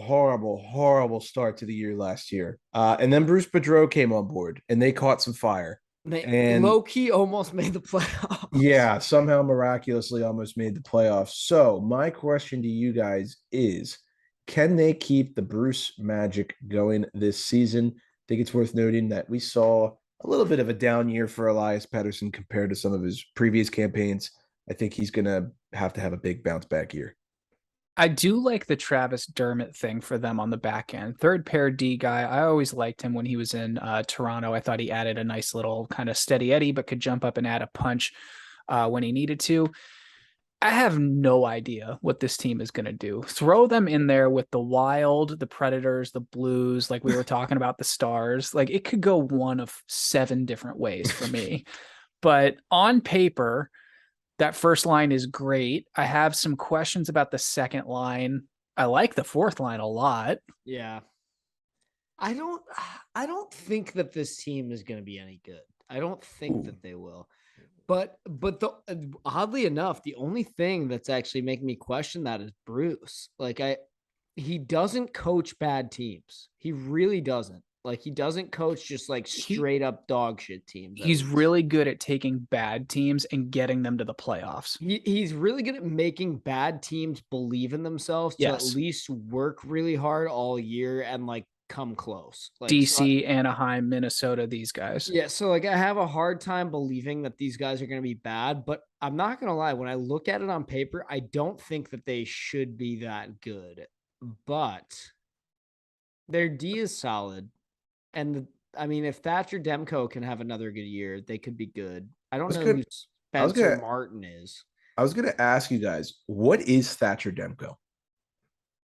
start to the year last year. And then Bruce Boudreau came on board, and they caught some fire. They low-key almost made the playoffs. Yeah, somehow miraculously almost made the playoffs. So my question to you guys is, can they keep the Bruce magic going this season? I think it's worth noting that we saw a little bit of a down year for Elias Patterson compared to some of his previous campaigns. I think he's going to have a big bounce back year. I do like the Travis Dermott thing for them on the back end. Third pair D guy. I always liked him when he was in Toronto. I thought he added a nice little kind of steady Eddie, but could jump up and add a punch. when he needed to. I have no idea what this team is going to do. Throw them in there with the Wild, the Predators, the Blues, like we were talking about the Stars. Like it could go one of 7 different ways for me. But on paper, that first line is great. I have some questions about the second line. I like the fourth line a lot. Yeah. I don't think that this team is going to be any good. I don't think that they will. But oddly enough, the only thing that's actually making me question that is Bruce. Like he doesn't coach bad teams. He really doesn't. Like he doesn't coach just like straight up dog shit teams. He's really good at taking bad teams and getting them to the playoffs. He's really good at making bad teams believe in themselves to at least work really hard all year and like come close. Like DC, Anaheim, Minnesota, these guys. Yeah, so like I have a hard time believing that these guys are going to be bad, but I'm not going to lie, when I look at it on paper, I don't think that they should be that good. But their D is solid. And I mean, if Thatcher Demco can have another good year, they could be good. I don't know who Spencer Martin is. I was going to ask you guys, what is Thatcher Demco?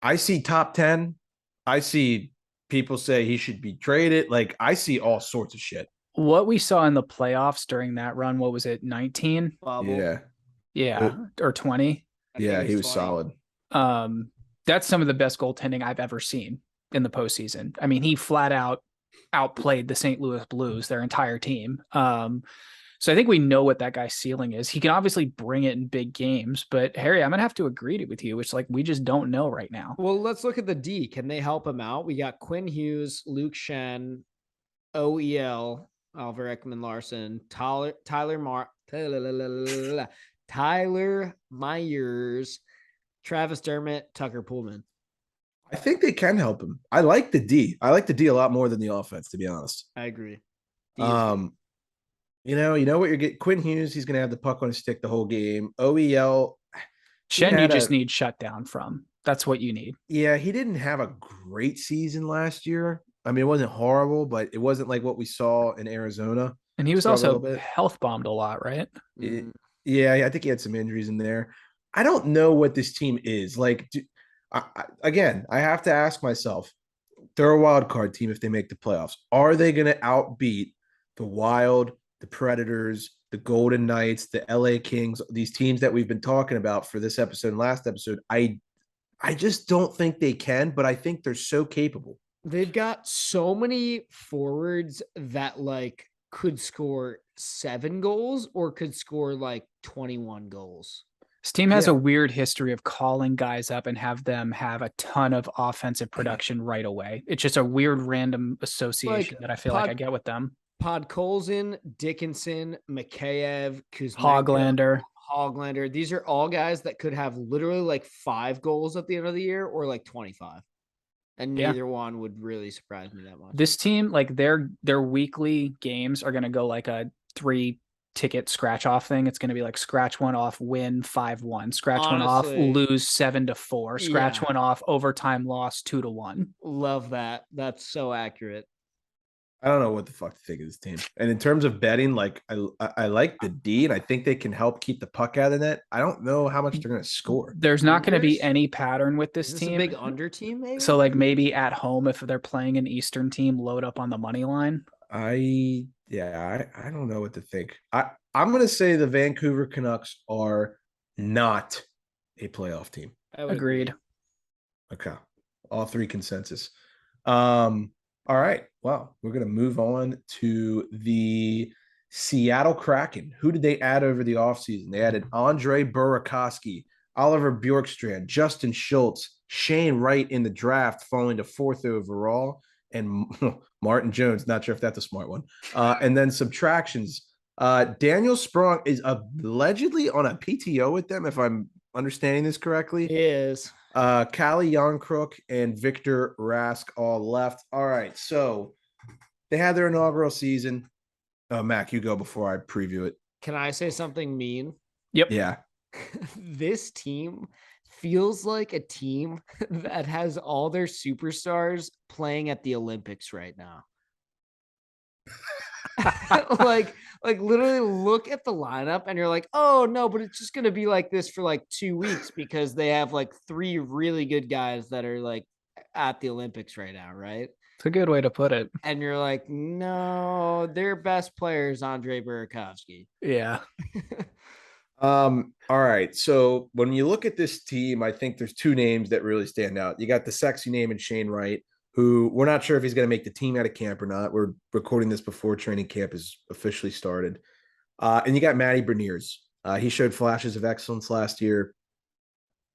I see top 10. I see people say he should be traded. Like I see all sorts of shit. What we saw in the playoffs during that run, what was it? 19? Yeah. Or 20. Yeah, he was solid. That's some of the best goaltending I've ever seen in the postseason. I mean, he flat out outplayed the St. Louis Blues, their entire team. So I think we know what that guy's ceiling is. He can obviously bring it in big games, but Harry, I'm going to have to agree with you, which like we just don't know right now. Well, let's look at the D. Can they help him out? We got Quinn Hughes, Luke Shen, OEL, Oliver Ekman-Larsson, Tyler Myers, Travis Dermott, Tucker Pullman. I think they can help him. I like the D. I like the D a lot more than the offense, to be honest. I agree. You know what you're getting. Quinn Hughes, he's going to have the puck on his stick the whole game. OEL. Shen, you just need shutdown from. That's what you need. Yeah, he didn't have a great season last year. I mean, it wasn't horrible, but it wasn't like what we saw in Arizona. And he was also health bombed a lot, right? Yeah, I think he had some injuries in there. I don't know what this team is. Like, again, I have to ask myself, they're a wild card team if they make the playoffs. Are they going to outbeat the Wild, the Predators, the Golden Knights, the LA Kings, these teams that we've been talking about for this episode and last episode? I just don't think they can, but I think they're so capable. They've got so many forwards that like could score 7 goals or could score like 21 goals. This team has a weird history of calling guys up and have them have a ton of offensive production right away. It's just a weird random association that I feel like I get with them. Podkolzin, Dickinson, Mikheyev, Kuzmenko, Hoglander. These are all guys that could have literally like 5 goals at the end of the year or like 25. And neither one would really surprise me that much. This team, like their weekly games are going to go like a 3-ticket scratch off thing. It's going to be like scratch one off, win 5-1, scratch one off, lose 7-4, scratch one off, overtime loss 2-1. Love that. That's so accurate. I don't know what the fuck to think of this team. And in terms of betting, like I like the D, and I think they can help keep the puck out of the net. I don't know how much they're going to score. There's not going to be any pattern with this team. A big under team, maybe? So like maybe at home, if they're playing an Eastern team, load up on the money line. I don't know what to think. I'm going to say the Vancouver Canucks are not a playoff team. Agreed. Okay. All 3 consensus. All right. Well, we're going to move on to the Seattle Kraken. Who did they add over the offseason? They added Andre Burakovsky, Oliver Bjorkstrand, Justin Schultz, Shane Wright in the draft, falling to 4th overall, and Martin Jones. Not sure if that's a smart one. And then subtractions. Daniel Sprong is allegedly on a PTO with them, if I'm understanding this correctly. He is. Callie Youngcrook and Victor Rask all left. All right, so they had their inaugural season. Mac, you go before I preview it. Can I say something mean? Yep. Yeah. This team feels like a team that has all their superstars playing at the Olympics right now. like literally look at the lineup and you're like, oh no, but it's just gonna be like this for like 2 weeks because they have like 3 really good guys that are like at the Olympics right now, right? It's a good way to put it. And you're like, no, their best player is Andre Burakovsky. Yeah. All right. So when you look at this team, I think there's two names that really stand out. You got the sexy name in Shane Wright, who we're not sure if he's going to make the team out of camp or not. We're recording this before training camp is officially started. And you got Matty Beniers. He showed flashes of excellence last year.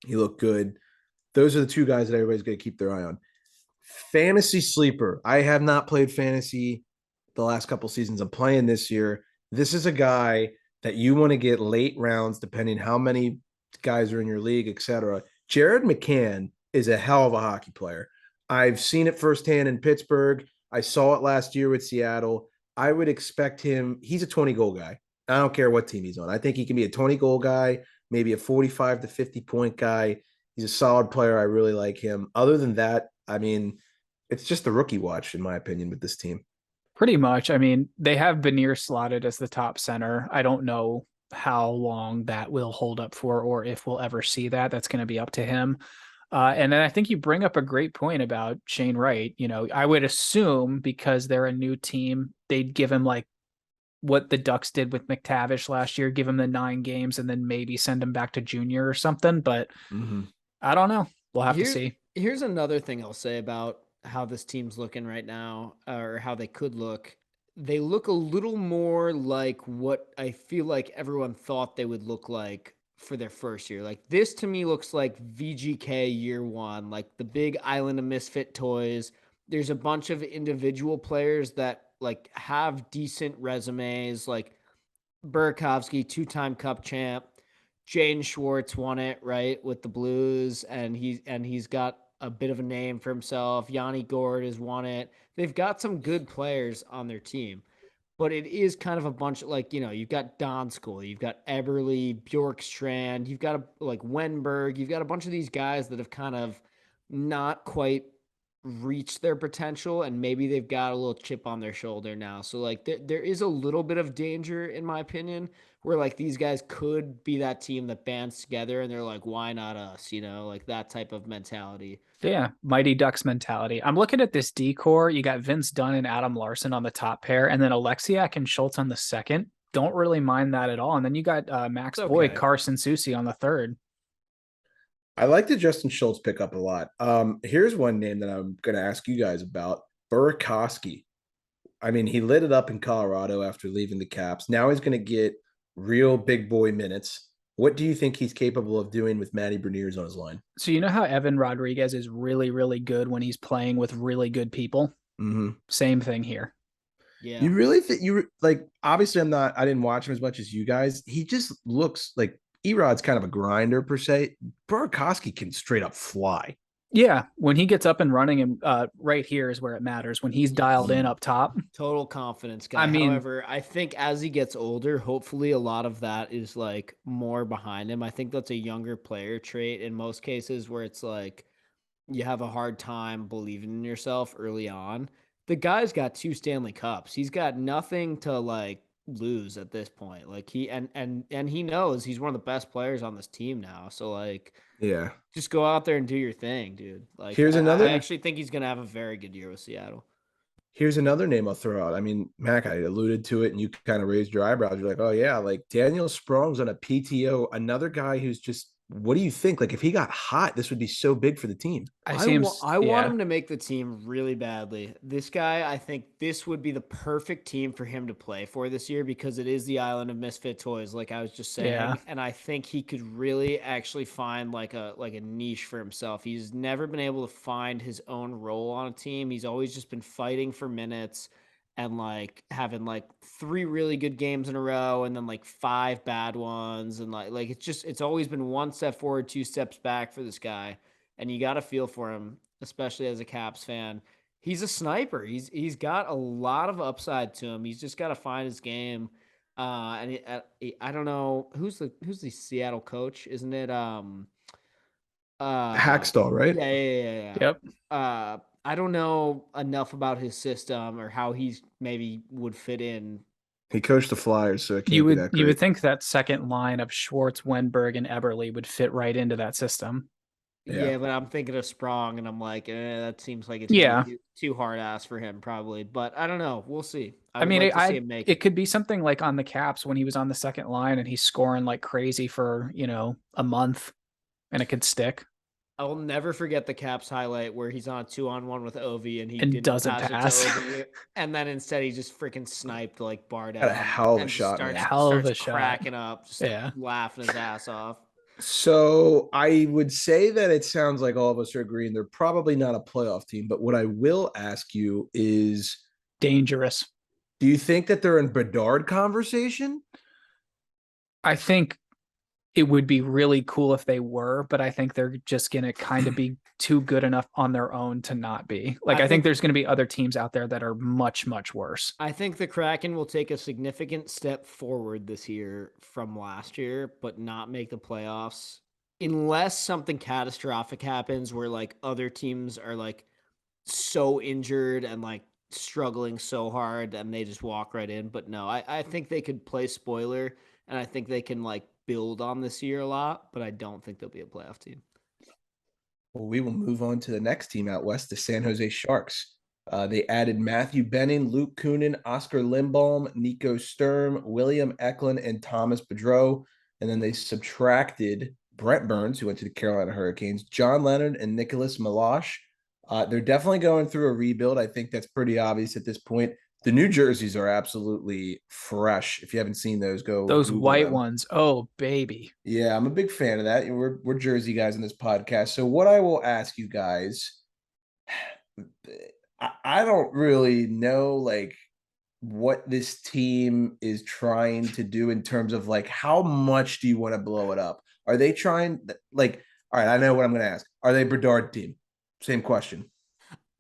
He looked good. Those are the two guys that everybody's going to keep their eye on. Fantasy sleeper. I have not played fantasy the last couple seasons. I'm playing this year. This is a guy that you want to get late rounds, depending how many guys are in your league, etc. Jared McCann is a hell of a hockey player. I've seen it firsthand in Pittsburgh. I saw it last year with Seattle. I would expect him. He's a 20-goal guy. I don't care what team he's on. I think he can be a 20-goal guy, maybe a 45 to 50-point guy. He's a solid player. I really like him. Other than that, I mean, it's just a rookie watch, in my opinion, with this team. Pretty much. I mean, they have Benier slotted as the top center. I don't know how long that will hold up for or if we'll ever see that. That's going to be up to him. And then I think you bring up a great point about Shane Wright. You know, I would assume because they're a new team, they'd give him like what the Ducks did with McTavish last year, give him the 9 games and then maybe send him back to junior or something. But I don't know. We'll have to see. Here's another thing I'll say about how this team's looking right now, or how they could look. They look a little more like what I feel like everyone thought they would look like for their first year. Like this to me looks like VGK year one, like the big island of misfit toys. There's a bunch of individual players that like have decent resumes, like Burakovsky, 2-time Cup champ. Jaden Schwartz won it, right, with the Blues, and he's got a bit of a name for himself. Yanni Gord has won it. They've got some good players on their team, but it is kind of a bunch of like, you know, you've got Donskoy, you've got Eberle, Bjorkstrand, you've got like Wenberg, you've got a bunch of these guys that have kind of not quite reached their potential, and maybe they've got a little chip on their shoulder now. So like there is a little bit of danger, in my opinion, where like these guys could be that team that bands together and they're like, why not us? You know, like that type of mentality. Yeah, Mighty Ducks mentality. I'm looking at this decor. You got Vince Dunn and Adam Larson on the top pair, and then Alexiak and Schultz on the second. Don't really mind that at all. And then you got Max Boyd, Carson Soucy on the third. I like the Justin Schultz pickup a lot. Here's one name that I'm going to ask you guys about. Burakovsky. I mean, he lit it up in Colorado after leaving the Caps. Now he's going to get real big boy minutes. What do you think he's capable of doing with Matty Beniers on his line? So you know how Evan Rodriguez is really, really good when he's playing with really good people? Mm-hmm. Same thing here. Yeah. You really think obviously I didn't watch him as much as you guys. He just looks like Erod's kind of a grinder per se. Burakovsky can straight up fly. Yeah, when he gets up and running, and right here is where it matters. When he's dialed in up top, total confidence guy. I mean, however, I think as he gets older, hopefully a lot of that is like more behind him. I think that's a younger player trait in most cases, where it's like you have a hard time believing in yourself early on. The guy's got 2 Stanley Cups. He's got nothing to like lose at this point. Like he he knows he's one of the best players on this team now. So like, yeah, just go out there and do your thing, dude. Like I actually think he's gonna have a very good year with Seattle. Here's another name I'll throw out. I mean, Mac, I alluded to it and you kind of raised your eyebrows. You're like, oh yeah, like Daniel Sprong's on a PTO, another guy who's just, what do you think? Like if he got hot, this would be so big for the team. I want him to make the team really badly. This guy, I think this would be the perfect team for him to play for this year, because it is the island of misfit toys, like I was just saying. Yeah. And I think he could really actually find like a niche for himself. He's never been able to find his own role on a team. He's always just been fighting for minutes and like having like 3 really good games in a row and then like 5 bad ones, and like it's always been 1 step forward, 2 steps back for this guy. And you got to feel for him, especially as a Caps fan. He's a sniper. He's got a lot of upside to him. He's just got to find his game. I don't know who's the Seattle coach, isn't it? Hackstall, right? Yeah. Yep. I don't know enough about his system or how he's maybe would fit in. He coached the Flyers, so it You can't be would that you great. would think that second line of Schwartz, Wenberg, and Eberle would fit right into that system. Yeah. Yeah, but I'm thinking of Sprong, and I'm like, that seems like it's gonna Yeah. be too hard ass for him, probably. But I don't know. We'll see. I I would mean, like to see him make it could be something like on the Caps when he was on the second line and he's scoring like crazy for, a month and it could stick I will never forget the Caps highlight where he's on a 2-on-1 with Ovi and he and didn't doesn't pass it to pass. Ovi, and then instead he just freaking sniped like bar Had a down hell of a and just shot, man. Hell of starts a shot. cracking up, just Yeah. laughing his ass off. So I would say that it sounds like all of us are agreeing they're probably not a playoff team. But what I will ask you is, Dangerous. do you think that they're in Bedard conversation? I think it would be really cool if they were, but I think they're just going to kind of be too good enough on their own to not be. Like, I think there's going to be other teams out there that are much, much worse. I think the Kraken will take a significant step forward this year from last year, but not make the playoffs unless something catastrophic happens where like other teams are like so injured and like struggling so hard and they just walk right in. But no, I think they could play spoiler and I think they can like build on this year a lot, but I don't think they'll be a playoff team. Well, we will move on to the next team out west, the San Jose Sharks. They added Matthew Benning, Luke Kunin, Oscar Lindbaum, Nico Sturm, William Eklund, and Thomas Bedreau. And then they subtracted Brent Burns, who went to the Carolina Hurricanes, John Leonard, and Nicholas Milosh. They're definitely going through a rebuild. I think that's pretty obvious at this point. The New Jerseys are absolutely fresh. If you haven't seen those, go Those Google white them. ones. Oh, baby. Yeah, I'm a big fan of that. We're Jersey guys in this podcast. So what I will ask you guys, I don't really know like what this team is trying to do in terms of like how much do you want to blow it up? Are they trying like all right, I know what I'm gonna ask. Are they Bedard team? Same question.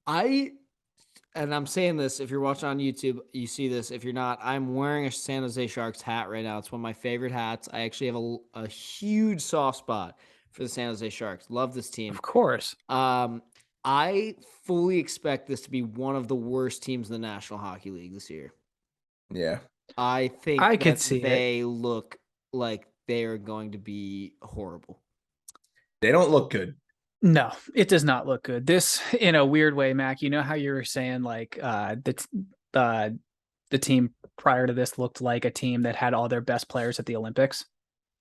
And I'm saying this, if you're watching on YouTube, you see this. If you're not, I'm wearing a San Jose Sharks hat right now. It's one of my favorite hats. I actually have a huge soft spot for the San Jose Sharks. Love this team. Of course. I fully expect this to be one of the worst teams in the National Hockey League this year. Yeah. I think I could see they look like they are going to be horrible. They don't look good. No, it does not look good. This, in a weird way, Mac, you know how you were saying like the team prior to this looked like a team that had all their best players at the Olympics.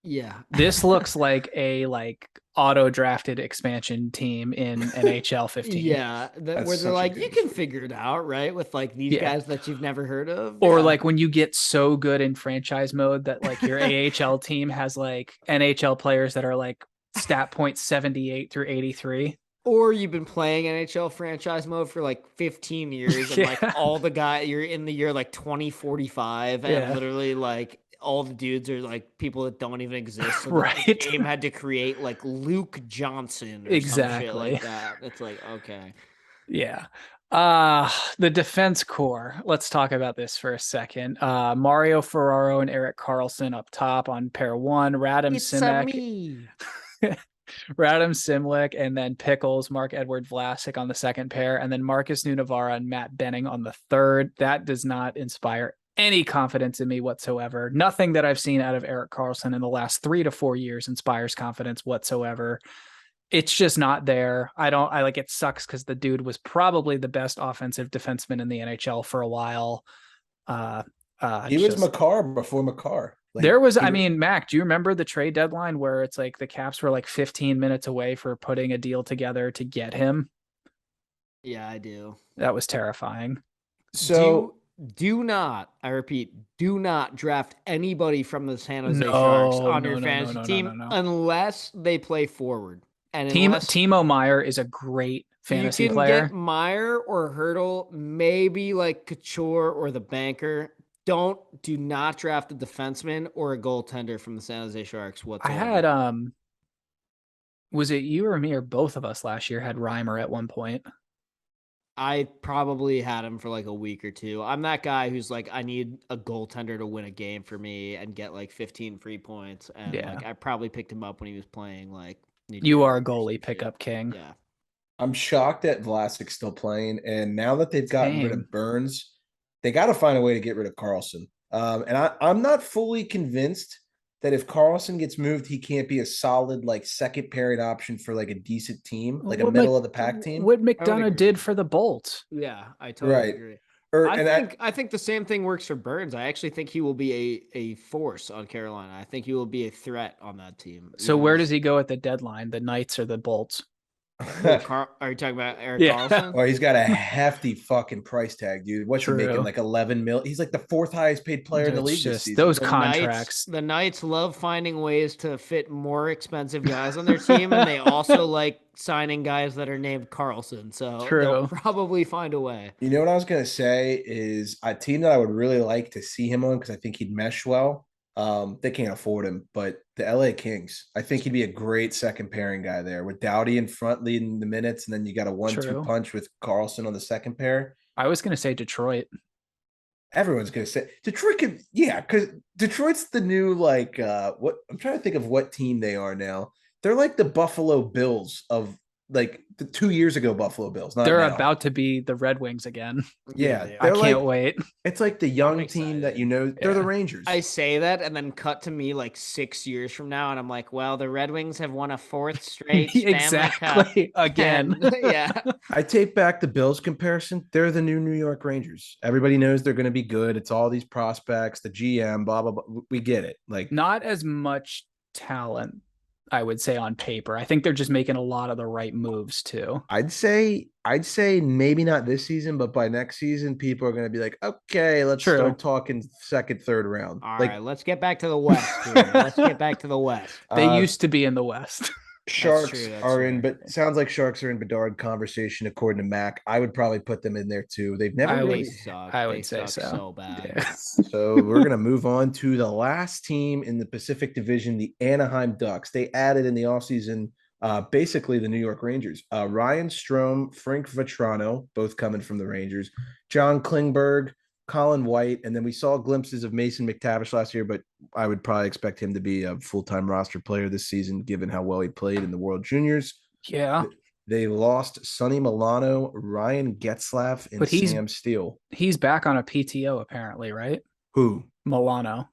Yeah. This looks like a auto drafted expansion team in NHL 15. Yeah, where they're like, you can figure it out, right? With like these guys that you've never heard of. Or like when you get so good in franchise mode that like your AHL team has like NHL players that are like stat point 78 through 83. Or you've been playing NHL franchise mode for like 15 years and like all the guys, you're in the year like 2045 and literally like all the dudes are like people that don't even exist. So right. The game had to create like Luke Johnson or some shit like that. It's like, okay. Yeah. The defense core. Let's talk about this for a second. Mario Ferraro and Erik Karlsson up top on pair one. Radim Simlick, and then Pickles, Mark-Edward Vlasic on the second pair, and then Marcus Nunavara and Matt Benning on the third. That does not inspire any confidence in me whatsoever. Nothing that I've seen out of Erik Karlsson in the last 3 to 4 years inspires confidence whatsoever. It's just not there. It sucks because the dude was probably the best offensive defenseman in the NHL for a while. He was Makar before Makar. Mac, do you remember the trade deadline where it's like the Caps were like 15 minutes away for putting a deal together to get him? Yeah, I do. That was terrifying. So do not draft anybody from the San Jose Sharks on your fantasy team unless they play forward. And Timo Meyer is a great fantasy player. Get Meyer or Hurdle, maybe like Couture or the banker. Do not draft a defenseman or a goaltender from the San Jose Sharks whatsoever. I had was it you or me or both of us last year had Reimer at one point? I probably had him for like a week or two. I'm that guy who's like, I need a goaltender to win a game for me and get like 15 free points. And I probably picked him up when he was playing like. You are a goalie pickup king. Yeah. I'm shocked that Vlasic's still playing, and now that they've gotten rid Same. of Burns, they got to find a way to get rid of Carlson. And I'm not fully convinced that if Carlson gets moved, he can't be a solid like second pairing option for like a decent team, like a middle of the pack team. What I would McDonough agree. did for the Bolts. Yeah, I totally Right. agree. Or I think the same thing works for Burns. I actually think he will be a force on Carolina. I think he will be a threat on that team. So where does he go at the deadline? The Knights or the Bolts? Are you talking about Eric Yeah. Carlson? Well, he's got a hefty fucking price tag, dude. What's True. he making? Like 11 mil. He's like the fourth highest paid player in the It's league this just season. those contracts. The Knights love finding ways to fit more expensive guys on their team, and they also like signing guys that are named Carlson. So they'll True. probably find a way. You know what I was gonna say is a team that I would really like to see him on because I think he'd mesh well. They can't afford him, but the LA Kings, I think he'd be a great second pairing guy there with Doughty in front leading the minutes, and then you got a 1-2 True. punch with Carlson on the second pair. I was gonna say Detroit. Everyone's gonna say Detroit could, yeah, because Detroit's the new like what I'm trying to think of what team they are now. They're like the Buffalo Bills of like the 2 years ago Buffalo Bills. Not They're now. about to be the Red Wings again. Yeah, they I are. can't wait. It's like the young team that you know. They're the Yeah. Rangers. I say that and then cut to me like 6 years from now, and I'm like, well, the Red Wings have won a fourth straight Stanley Cup. Exactly. Again. And, yeah. I take back the Bills comparison. They're the new New York Rangers. Everybody knows they're going to be good. It's all these prospects, the GM, blah blah blah. We get it. Like Not as much talent, I would say, on paper. I think they're just making a lot of the right moves too. I'd say maybe not this season, but by next season, people are going to be like, okay, let's True. start talking second, third round. All like right, let's get back to the West here. Let's get back to the West. They used to be in the West. Sharks true, that's are true. in, but sounds like Sharks are in Bedard conversation according to Mac. I would probably put them in there too. They've never I really. would- Suck. I They would say suck so. bad. Yeah. So we're gonna move on to the last team in the Pacific Division, the Anaheim Ducks. They added in the offseason basically the New York Rangers. Ryan Strome, Frank Vetrano, both coming from the Rangers, John Klingberg, Colin White, and then we saw glimpses of Mason McTavish last year, but I would probably expect him to be a full-time roster player this season, given how well he played in the World Juniors. Yeah. They lost Sonny Milano, Ryan Getzlaff, and But he's- Sam Steele. He's back on a PTO apparently, right? Who? Milano.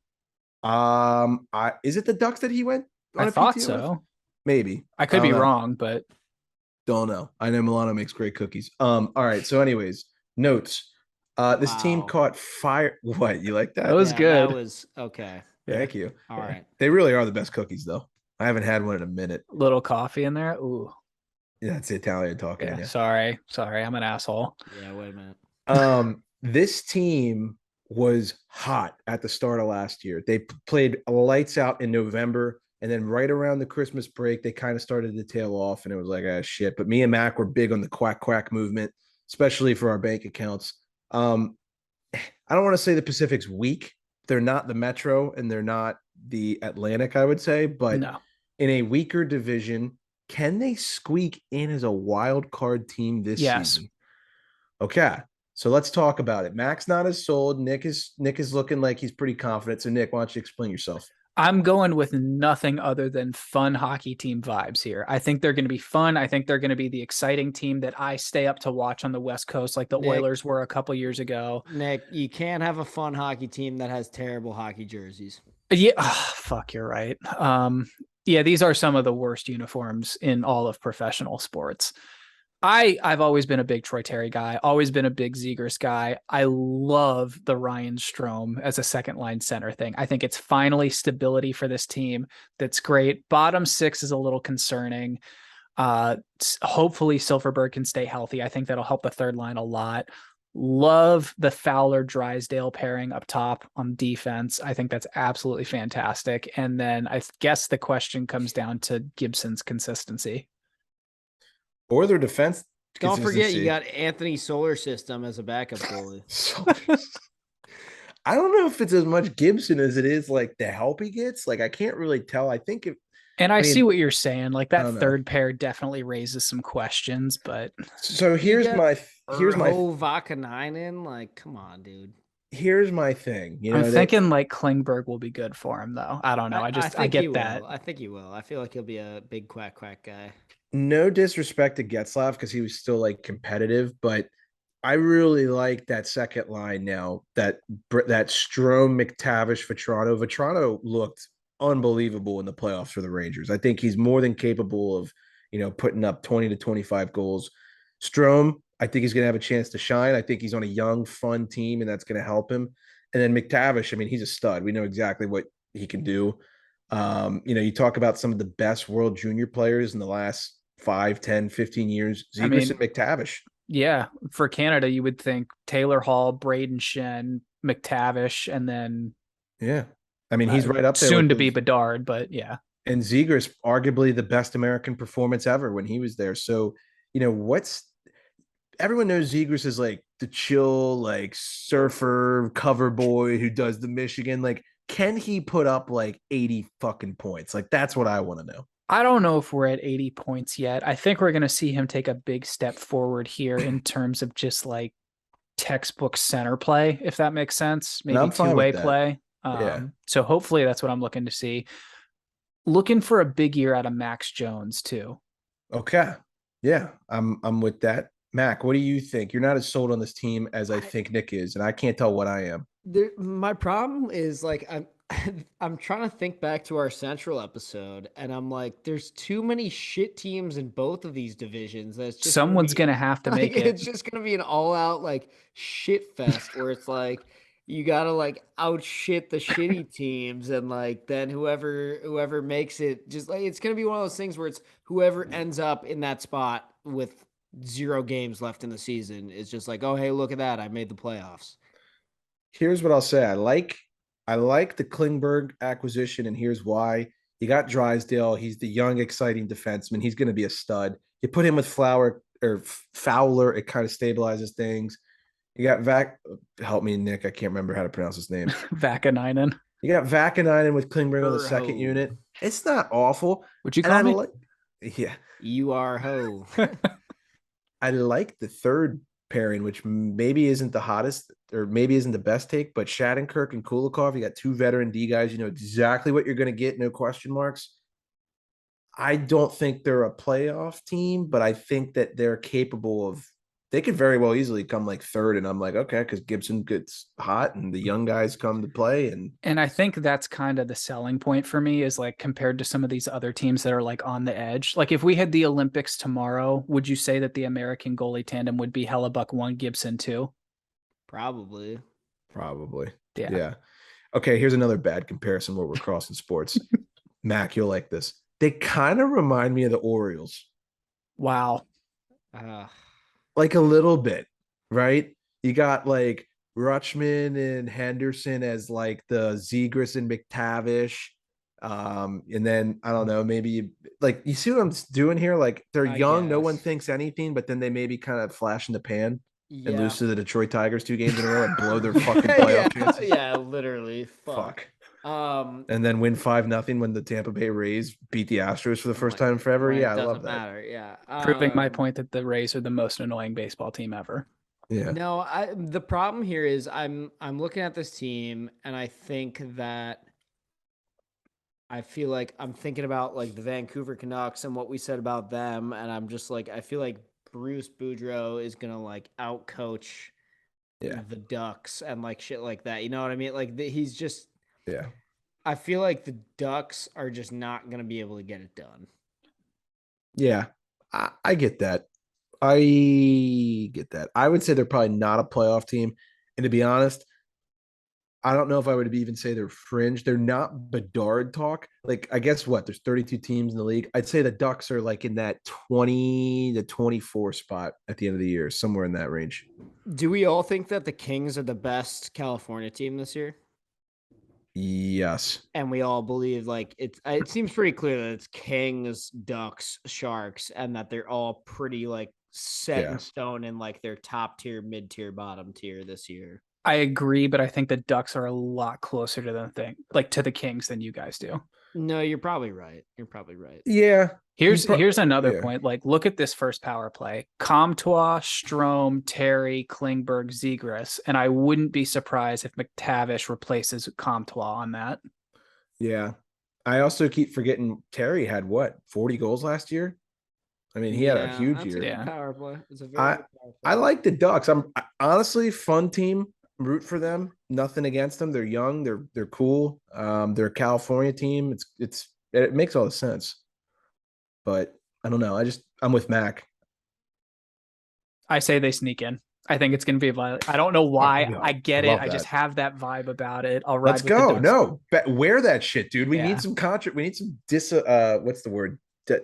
Is it the Ducks that he went on I a thought PTO with? so. Maybe. I could don't be know. wrong, but Don't know. I know Milano makes great cookies. All right. So, anyways, notes. This team Wow. caught fire. What? You like that? That was Yeah, good. That was okay. Thank you. All right. They really are the best cookies, though. I haven't had one in a minute. Little coffee in there. Ooh. Yeah, that's Italian talking. Yeah. Yeah. Sorry. I'm an asshole. Yeah, wait a minute. This team was hot at the start of last year. They played lights out in November, and then right around the Christmas break, they kind of started to tail off, and it was like, ah, shit. But me and Mac were big on the quack movement, especially for our bank accounts. I don't want to say the Pacific's weak. They're not the Metro, and they're not the Atlantic, I would say, but No. in a weaker division, can they squeak in as a wild card team this Yes. season? Okay. So let's talk about it. Mac's not as sold. Nick is looking like he's pretty confident. So Nick, why don't you explain yourself? I'm going with nothing other than fun hockey team vibes here. I think they're going to be fun. I think they're going to be the exciting team that I stay up to watch on the West Coast, like the Nick. Oilers were a couple years ago. Nick, you can't have a fun hockey team that has terrible hockey jerseys. Yeah, fuck, you're right. Yeah, these are some of the worst uniforms in all of professional sports. I've always been a big Troy Terry guy, always been a big Zegers guy. I love the Ryan Strome as a second line center thing. I think it's finally stability for this team. That's great. Bottom six is a little concerning. Hopefully Silverberg can stay healthy. I think that'll help the third line a lot. Love the Fowler Drysdale pairing up top on defense. I think that's absolutely fantastic. And then I guess the question comes down to Gibson's consistency. Or their defense. Don't forget, you consistency. got Anthony Solar System as a backup goalie. So- I don't know if it's as much Gibson as it is like the help he gets. Like I can't really tell. I think if And I mean, see what you're saying. Like I that don't know. third pair definitely raises some questions, but so. Here's got my Urho Vakanainen, like, come on, dude. here's my thing. You know, I'm thinking like Klingberg will be good for him though. I don't know. I think get he that. will. I think he will. I feel like he'll be a big quack guy. no disrespect to Getzlav because he was still like competitive, but I really like that second line now. That Strome, McTavish, Vetrano. Vetrano looked unbelievable in the playoffs for the Rangers. I think he's more than capable of, putting up 20 to 25 goals. Strome, I think he's going to have a chance to shine. I think he's on a young, fun team, and that's going to help him. And then McTavish, I mean, he's a stud. We know exactly what he can do. You talk about some of the best world junior players in the last 5, 10, 15 years. I Zegras and mean, McTavish. yeah, for Canada, you would think Taylor Hall, Braden Shen, McTavish, and then Yeah. I mean, he's right up there soon with to be those. Bedard, but yeah. And Zegras, arguably the best American performance ever when he was there. So, what's everyone knows Zegras is like the chill, like surfer cover boy who does the Michigan. Like, can he put up like 80 fucking points? Like, that's what I want to know. I don't know if we're at 80 points yet. I think we're going to see him take a big step forward here in terms of just like textbook center play, if that makes sense. And I'm Maybe fine two-way with that. play. Yeah. So hopefully that's what I'm looking to see. Looking for a big year out of Max Jones too. Okay. Yeah, I'm with that. Mac, what do you think? You're not as sold on this team as I think Nick is, and I can't tell what I am. My problem is like I'm trying to think back to our Central episode, and I'm like, there's too many shit teams in both of these divisions. That's just Someone's going to have to make it. It's just gonna be an all out like shit fest where it's like you gotta like out shit the shitty teams, and like then whoever makes it, just like it's gonna be one of those things where it's whoever ends up in that spot with 0 games left in the season is just like, oh hey, look at that, I made the playoffs. Here's what I'll say. I like the Klingberg acquisition, and here's why. You got Drysdale. He's the young, exciting defenseman. He's going to be a stud. You put him with Fowler, it kind of stabilizes things. You got help me, Nick. I can't remember how to pronounce his name. Vakanainen. You got Vakanainen with Klingberg on the second unit. It's not awful. Would you call me? Yeah. You are ho. I like the third pairing, which maybe isn't the hottest or maybe isn't the best take, but Shattenkirk and Kulikov, you got 2 veteran D guys. You know exactly what you're going to get, no question marks. I don't think they're a playoff team, but I think that they're capable of, they could very well easily come like third. And I'm like, okay, because Gibson gets hot and the young guys come to play. And I think that's kind of the selling point for me is like compared to some of these other teams that are like on the edge. Like if we had the Olympics tomorrow, would you say that the American goalie tandem would be Hellebuck 1, Gibson 2? Probably. Yeah. Okay, here's another bad comparison where we're crossing sports. Mac, you'll like this. They kind of remind me of the Orioles. Wow. Like a little bit, right? You got like Rutschman and Henderson as like the Zegras and McTavish. And then I don't know, maybe like you see what I'm doing here? Like they're young, no one thinks anything, but then they maybe kind of flash in the pan and lose to the Detroit Tigers 2 games in a row and blow their fucking playoff chances. Yeah, literally. Fuck. And then win 5-0 when the Tampa Bay Rays beat the Astros for the first time forever. Yeah, I love that. Matter. Yeah, Proving my point that the Rays are the most annoying baseball team ever. Yeah. No, the problem here is I'm looking at this team and I think that I feel like I'm thinking about like the Vancouver Canucks and what we said about them, and I'm just like I feel like Bruce Boudreau is gonna like outcoach the Ducks and like shit like that. You know what I mean? Like he's just. Yeah. I feel like the Ducks are just not going to be able to get it done. Yeah, I get that. I would say they're probably not a playoff team. And to be honest, I don't know if I would even say they're fringe. They're not Bedard talk. Like, I guess what? There's 32 teams in the league. I'd say the Ducks are like in that 20 to 24 spot at the end of the year, somewhere in that range. Do we all think that the Kings are the best California team this year? Yes. And we all believe like it seems pretty clear that it's Kings, Ducks, Sharks, and that they're all pretty like set in stone in like their top tier, mid tier, bottom tier this year. I agree, but I think the Ducks are a lot closer to the Kings than you guys do. No, you're probably right. Yeah. Here's another point. Like, look at this first power play: Comtois, Strome, Terry, Klingberg, Zegras, and I wouldn't be surprised if McTavish replaces Comtois on that. Yeah, I also keep forgetting Terry had 40 goals last year. I mean, he had a huge that's year. a Yeah. good power play. It's a very I good power play. I like the Ducks. Honestly fun team. Root for them. Nothing against them. They're young. They're cool. They're a California team. It makes all the sense. But I don't know. I'm with Mac. I say they sneak in. I think it's going to be a violent. I don't know why. no, I get I it. love I just that. have that vibe about it. I'll ride Let's with the go. Ducks. No, wear that shit, dude. We Yeah. need some we need some what's the word?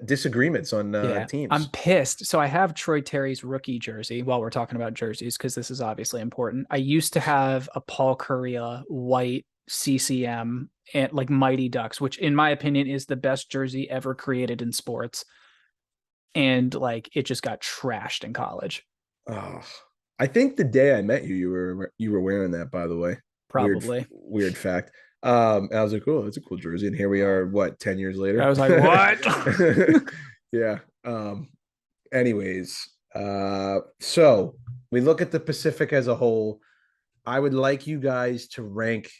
Disagreements on teams. I'm pissed. So I have Troy Terry's rookie jersey while we're talking about jerseys, because this is obviously important. I used to have a Paul Correa white CCM and like Mighty Ducks, which in my opinion is the best jersey ever created in sports. And like it just got trashed in college. Oh, I think the day I met you, you were wearing that, by the way. Probably. Weird fact. And I was like, oh, that's a cool jersey. And here we are, what, 10 years later? I was like, what? Yeah. Anyways, so we look at the Pacific as a whole. I would like you guys to rank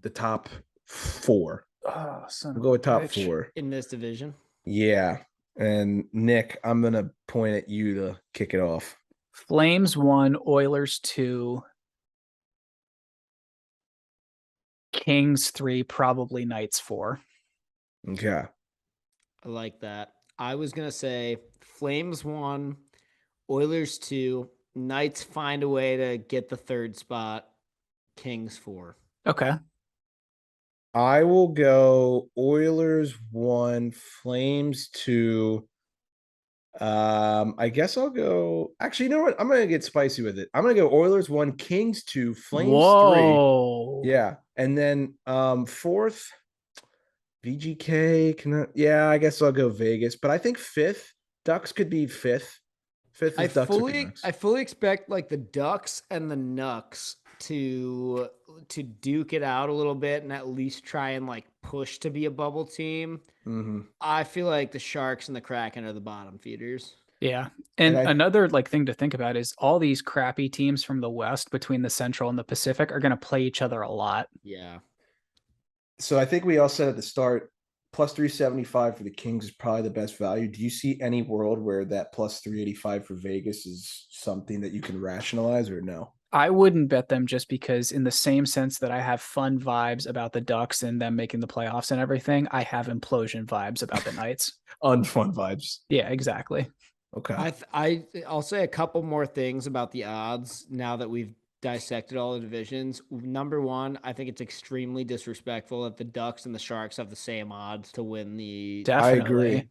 the top 4. Oh, son We'll of go a with top bitch. 4. In this division. Yeah. And Nick, I'm gonna point at you to kick it off. Flames 1, Oilers 2, Kings 3, probably Knights 4. Okay. I like that. I was gonna say Flames 1, Oilers 2, Knights find a way to get the 3rd spot, Kings 4. Okay. I will go Oilers 1, Flames 2. I guess I'll go. Actually, you know what? I'm gonna get spicy with it. I'm gonna go Oilers 1, Kings 2, Flames 3. Whoa. Yeah, and then 4th, VGK. Yeah, I guess I'll go Vegas. But I think 5th, Ducks could be 5th. 5th is Ducks would be nice. I fully expect like the Ducks and the Nucks to duke it out a little bit and at least try and like push to be a bubble team. Mm-hmm. I feel like the Sharks and the Kraken are the bottom feeders. Yeah. And And I- another like thing to think about is all these crappy teams from the West between the Central and the Pacific are going to play each other a lot. Yeah. So I think we all said at the start, plus 375 for the Kings is probably the best value. Do you see any world where that plus 385 for Vegas is something that you can rationalize, or no? I wouldn't bet them, just because in the same sense that I have fun vibes about the Ducks and them making the playoffs and everything, I have implosion vibes about the Knights. Unfun vibes. Yeah, exactly. Okay. I'll say a couple more things about the odds now that we've dissected all the divisions. Number 1, I think it's extremely disrespectful that the Ducks and the Sharks have the same odds to win the. Definitely. I agree.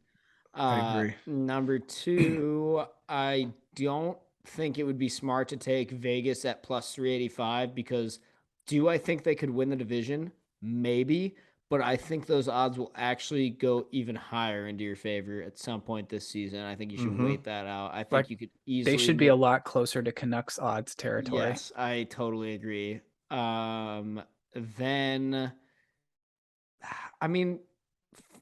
I agree. Number 2, I don't think it would be smart to take Vegas at plus 385 because do I think they could win the division? Maybe, but I think those odds will actually go even higher into your favor at some point this season. I think you should wait that out. I think Like, you could easily. They should be a lot closer to Canucks odds territory. Yes, I totally agree. Then, I mean,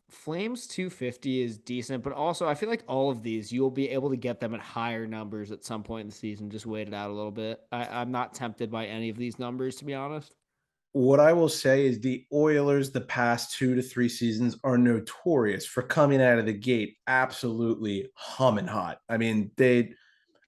Flames 250 is decent, but also I feel like all of these you'll be able to get them at higher numbers at some point in the season. Just wait it out a little bit. I'm not tempted by any of these numbers, to be honest. What I will say is the Oilers the past 2 to 3 seasons are notorious for coming out of the gate absolutely humming hot. I mean,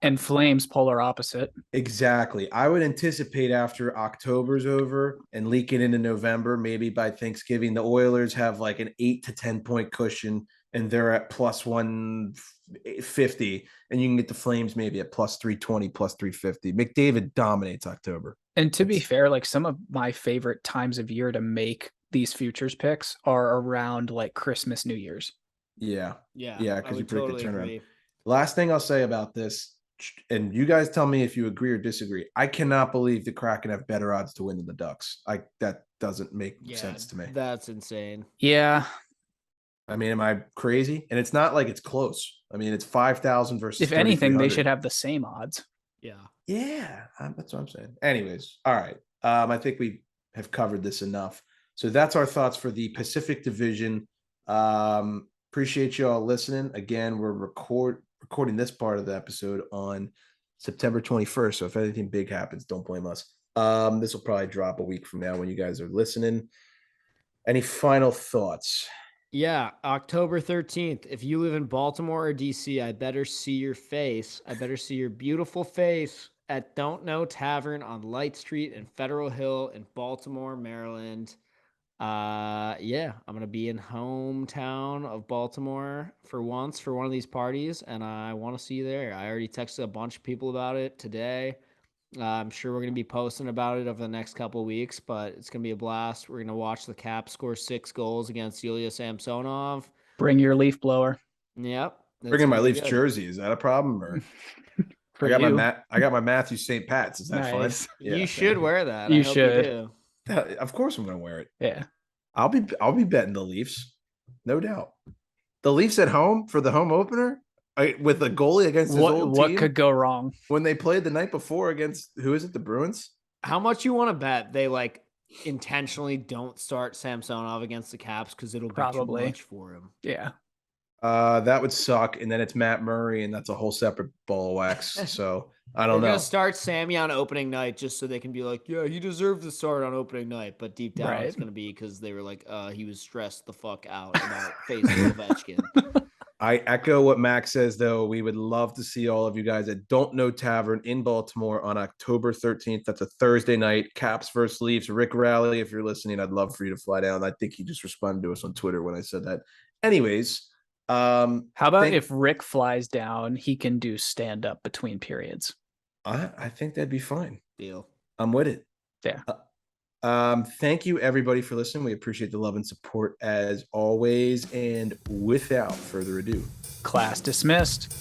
And Flames, polar opposite. exactly. I would anticipate after October's over and leaking into November, maybe by Thanksgiving, the Oilers have like an 8 to 10 point cushion and they're at plus 150, and you can get the Flames maybe at plus 320, plus 350. McDavid dominates October. And to be fair, like some of my favorite times of year to make these futures picks are around like Christmas, New Year's. Yeah. Yeah, Because you predict totally the turnaround. agree. Last thing I'll say about this, and you guys tell me if you agree or disagree. I cannot believe the Kraken have better odds to win than the Ducks. That doesn't make sense to me. That's insane. Yeah. I mean, am I crazy? And it's not like it's close. I mean, it's 5,000 versus. If anything, they 3,300. should have the same odds. Yeah. Yeah, that's what I'm saying. Anyways, all right. I think we have covered this enough. So that's our thoughts for the Pacific Division. Appreciate you all listening. Again, we're recording this part of the episode on September 21st. So if anything big happens, don't blame us. This will probably drop a week from now when you guys are listening. Any final thoughts? Yeah, October 13th. If you live in Baltimore or DC, I better see your face. I better see your beautiful face at Don't Know Tavern on Light Street in Federal Hill in Baltimore, Maryland. Yeah, I'm gonna be in hometown of Baltimore for once for one of these parties, and I want to see you there. I already texted a bunch of people about it today. I'm sure we're going to be posting about it over the next couple of weeks, but it's going to be a blast. We're going to watch the Caps score 6 goals against Ilya Samsonov. Bring your leaf blower. Yep. Bringing my Leafs jersey, is that a problem? Or For I got you. I got my Matthew St. Pat's. Is that Nice. fine? You should wear that. You I hope should. You do. Of course I'm gonna wear it. Yeah. I'll be betting the Leafs, no doubt. The Leafs at home for the home opener with a goalie against his old What team could go wrong? when they played the night before against who is it? The Bruins. How much you want to bet they like intentionally don't start Samsonov against the Caps because it'll be Probably. too much for him? Yeah. That would suck. And then it's Matt Murray, and that's a whole separate ball of wax. So I don't They're know. gonna start Sammy on opening night just so they can be like, yeah, he deserved to start on opening night. But deep down, Right. it's gonna be because they were like, he was stressed the fuck out about facing Ovechkin. I echo what Max says, though. We would love to see all of you guys at Don't Know Tavern in Baltimore on October 13th. That's a Thursday night. Caps versus Leafs. Rick Rally, if you're listening, I'd love for you to fly down. I think he just responded to us on Twitter when I said that. Anyways, how about if Rick flies down, he can do stand up between periods? I think that'd be fine. Deal. I'm with it. Yeah. Thank you everybody for listening. We appreciate the love and support as always. And without further ado, Class dismissed.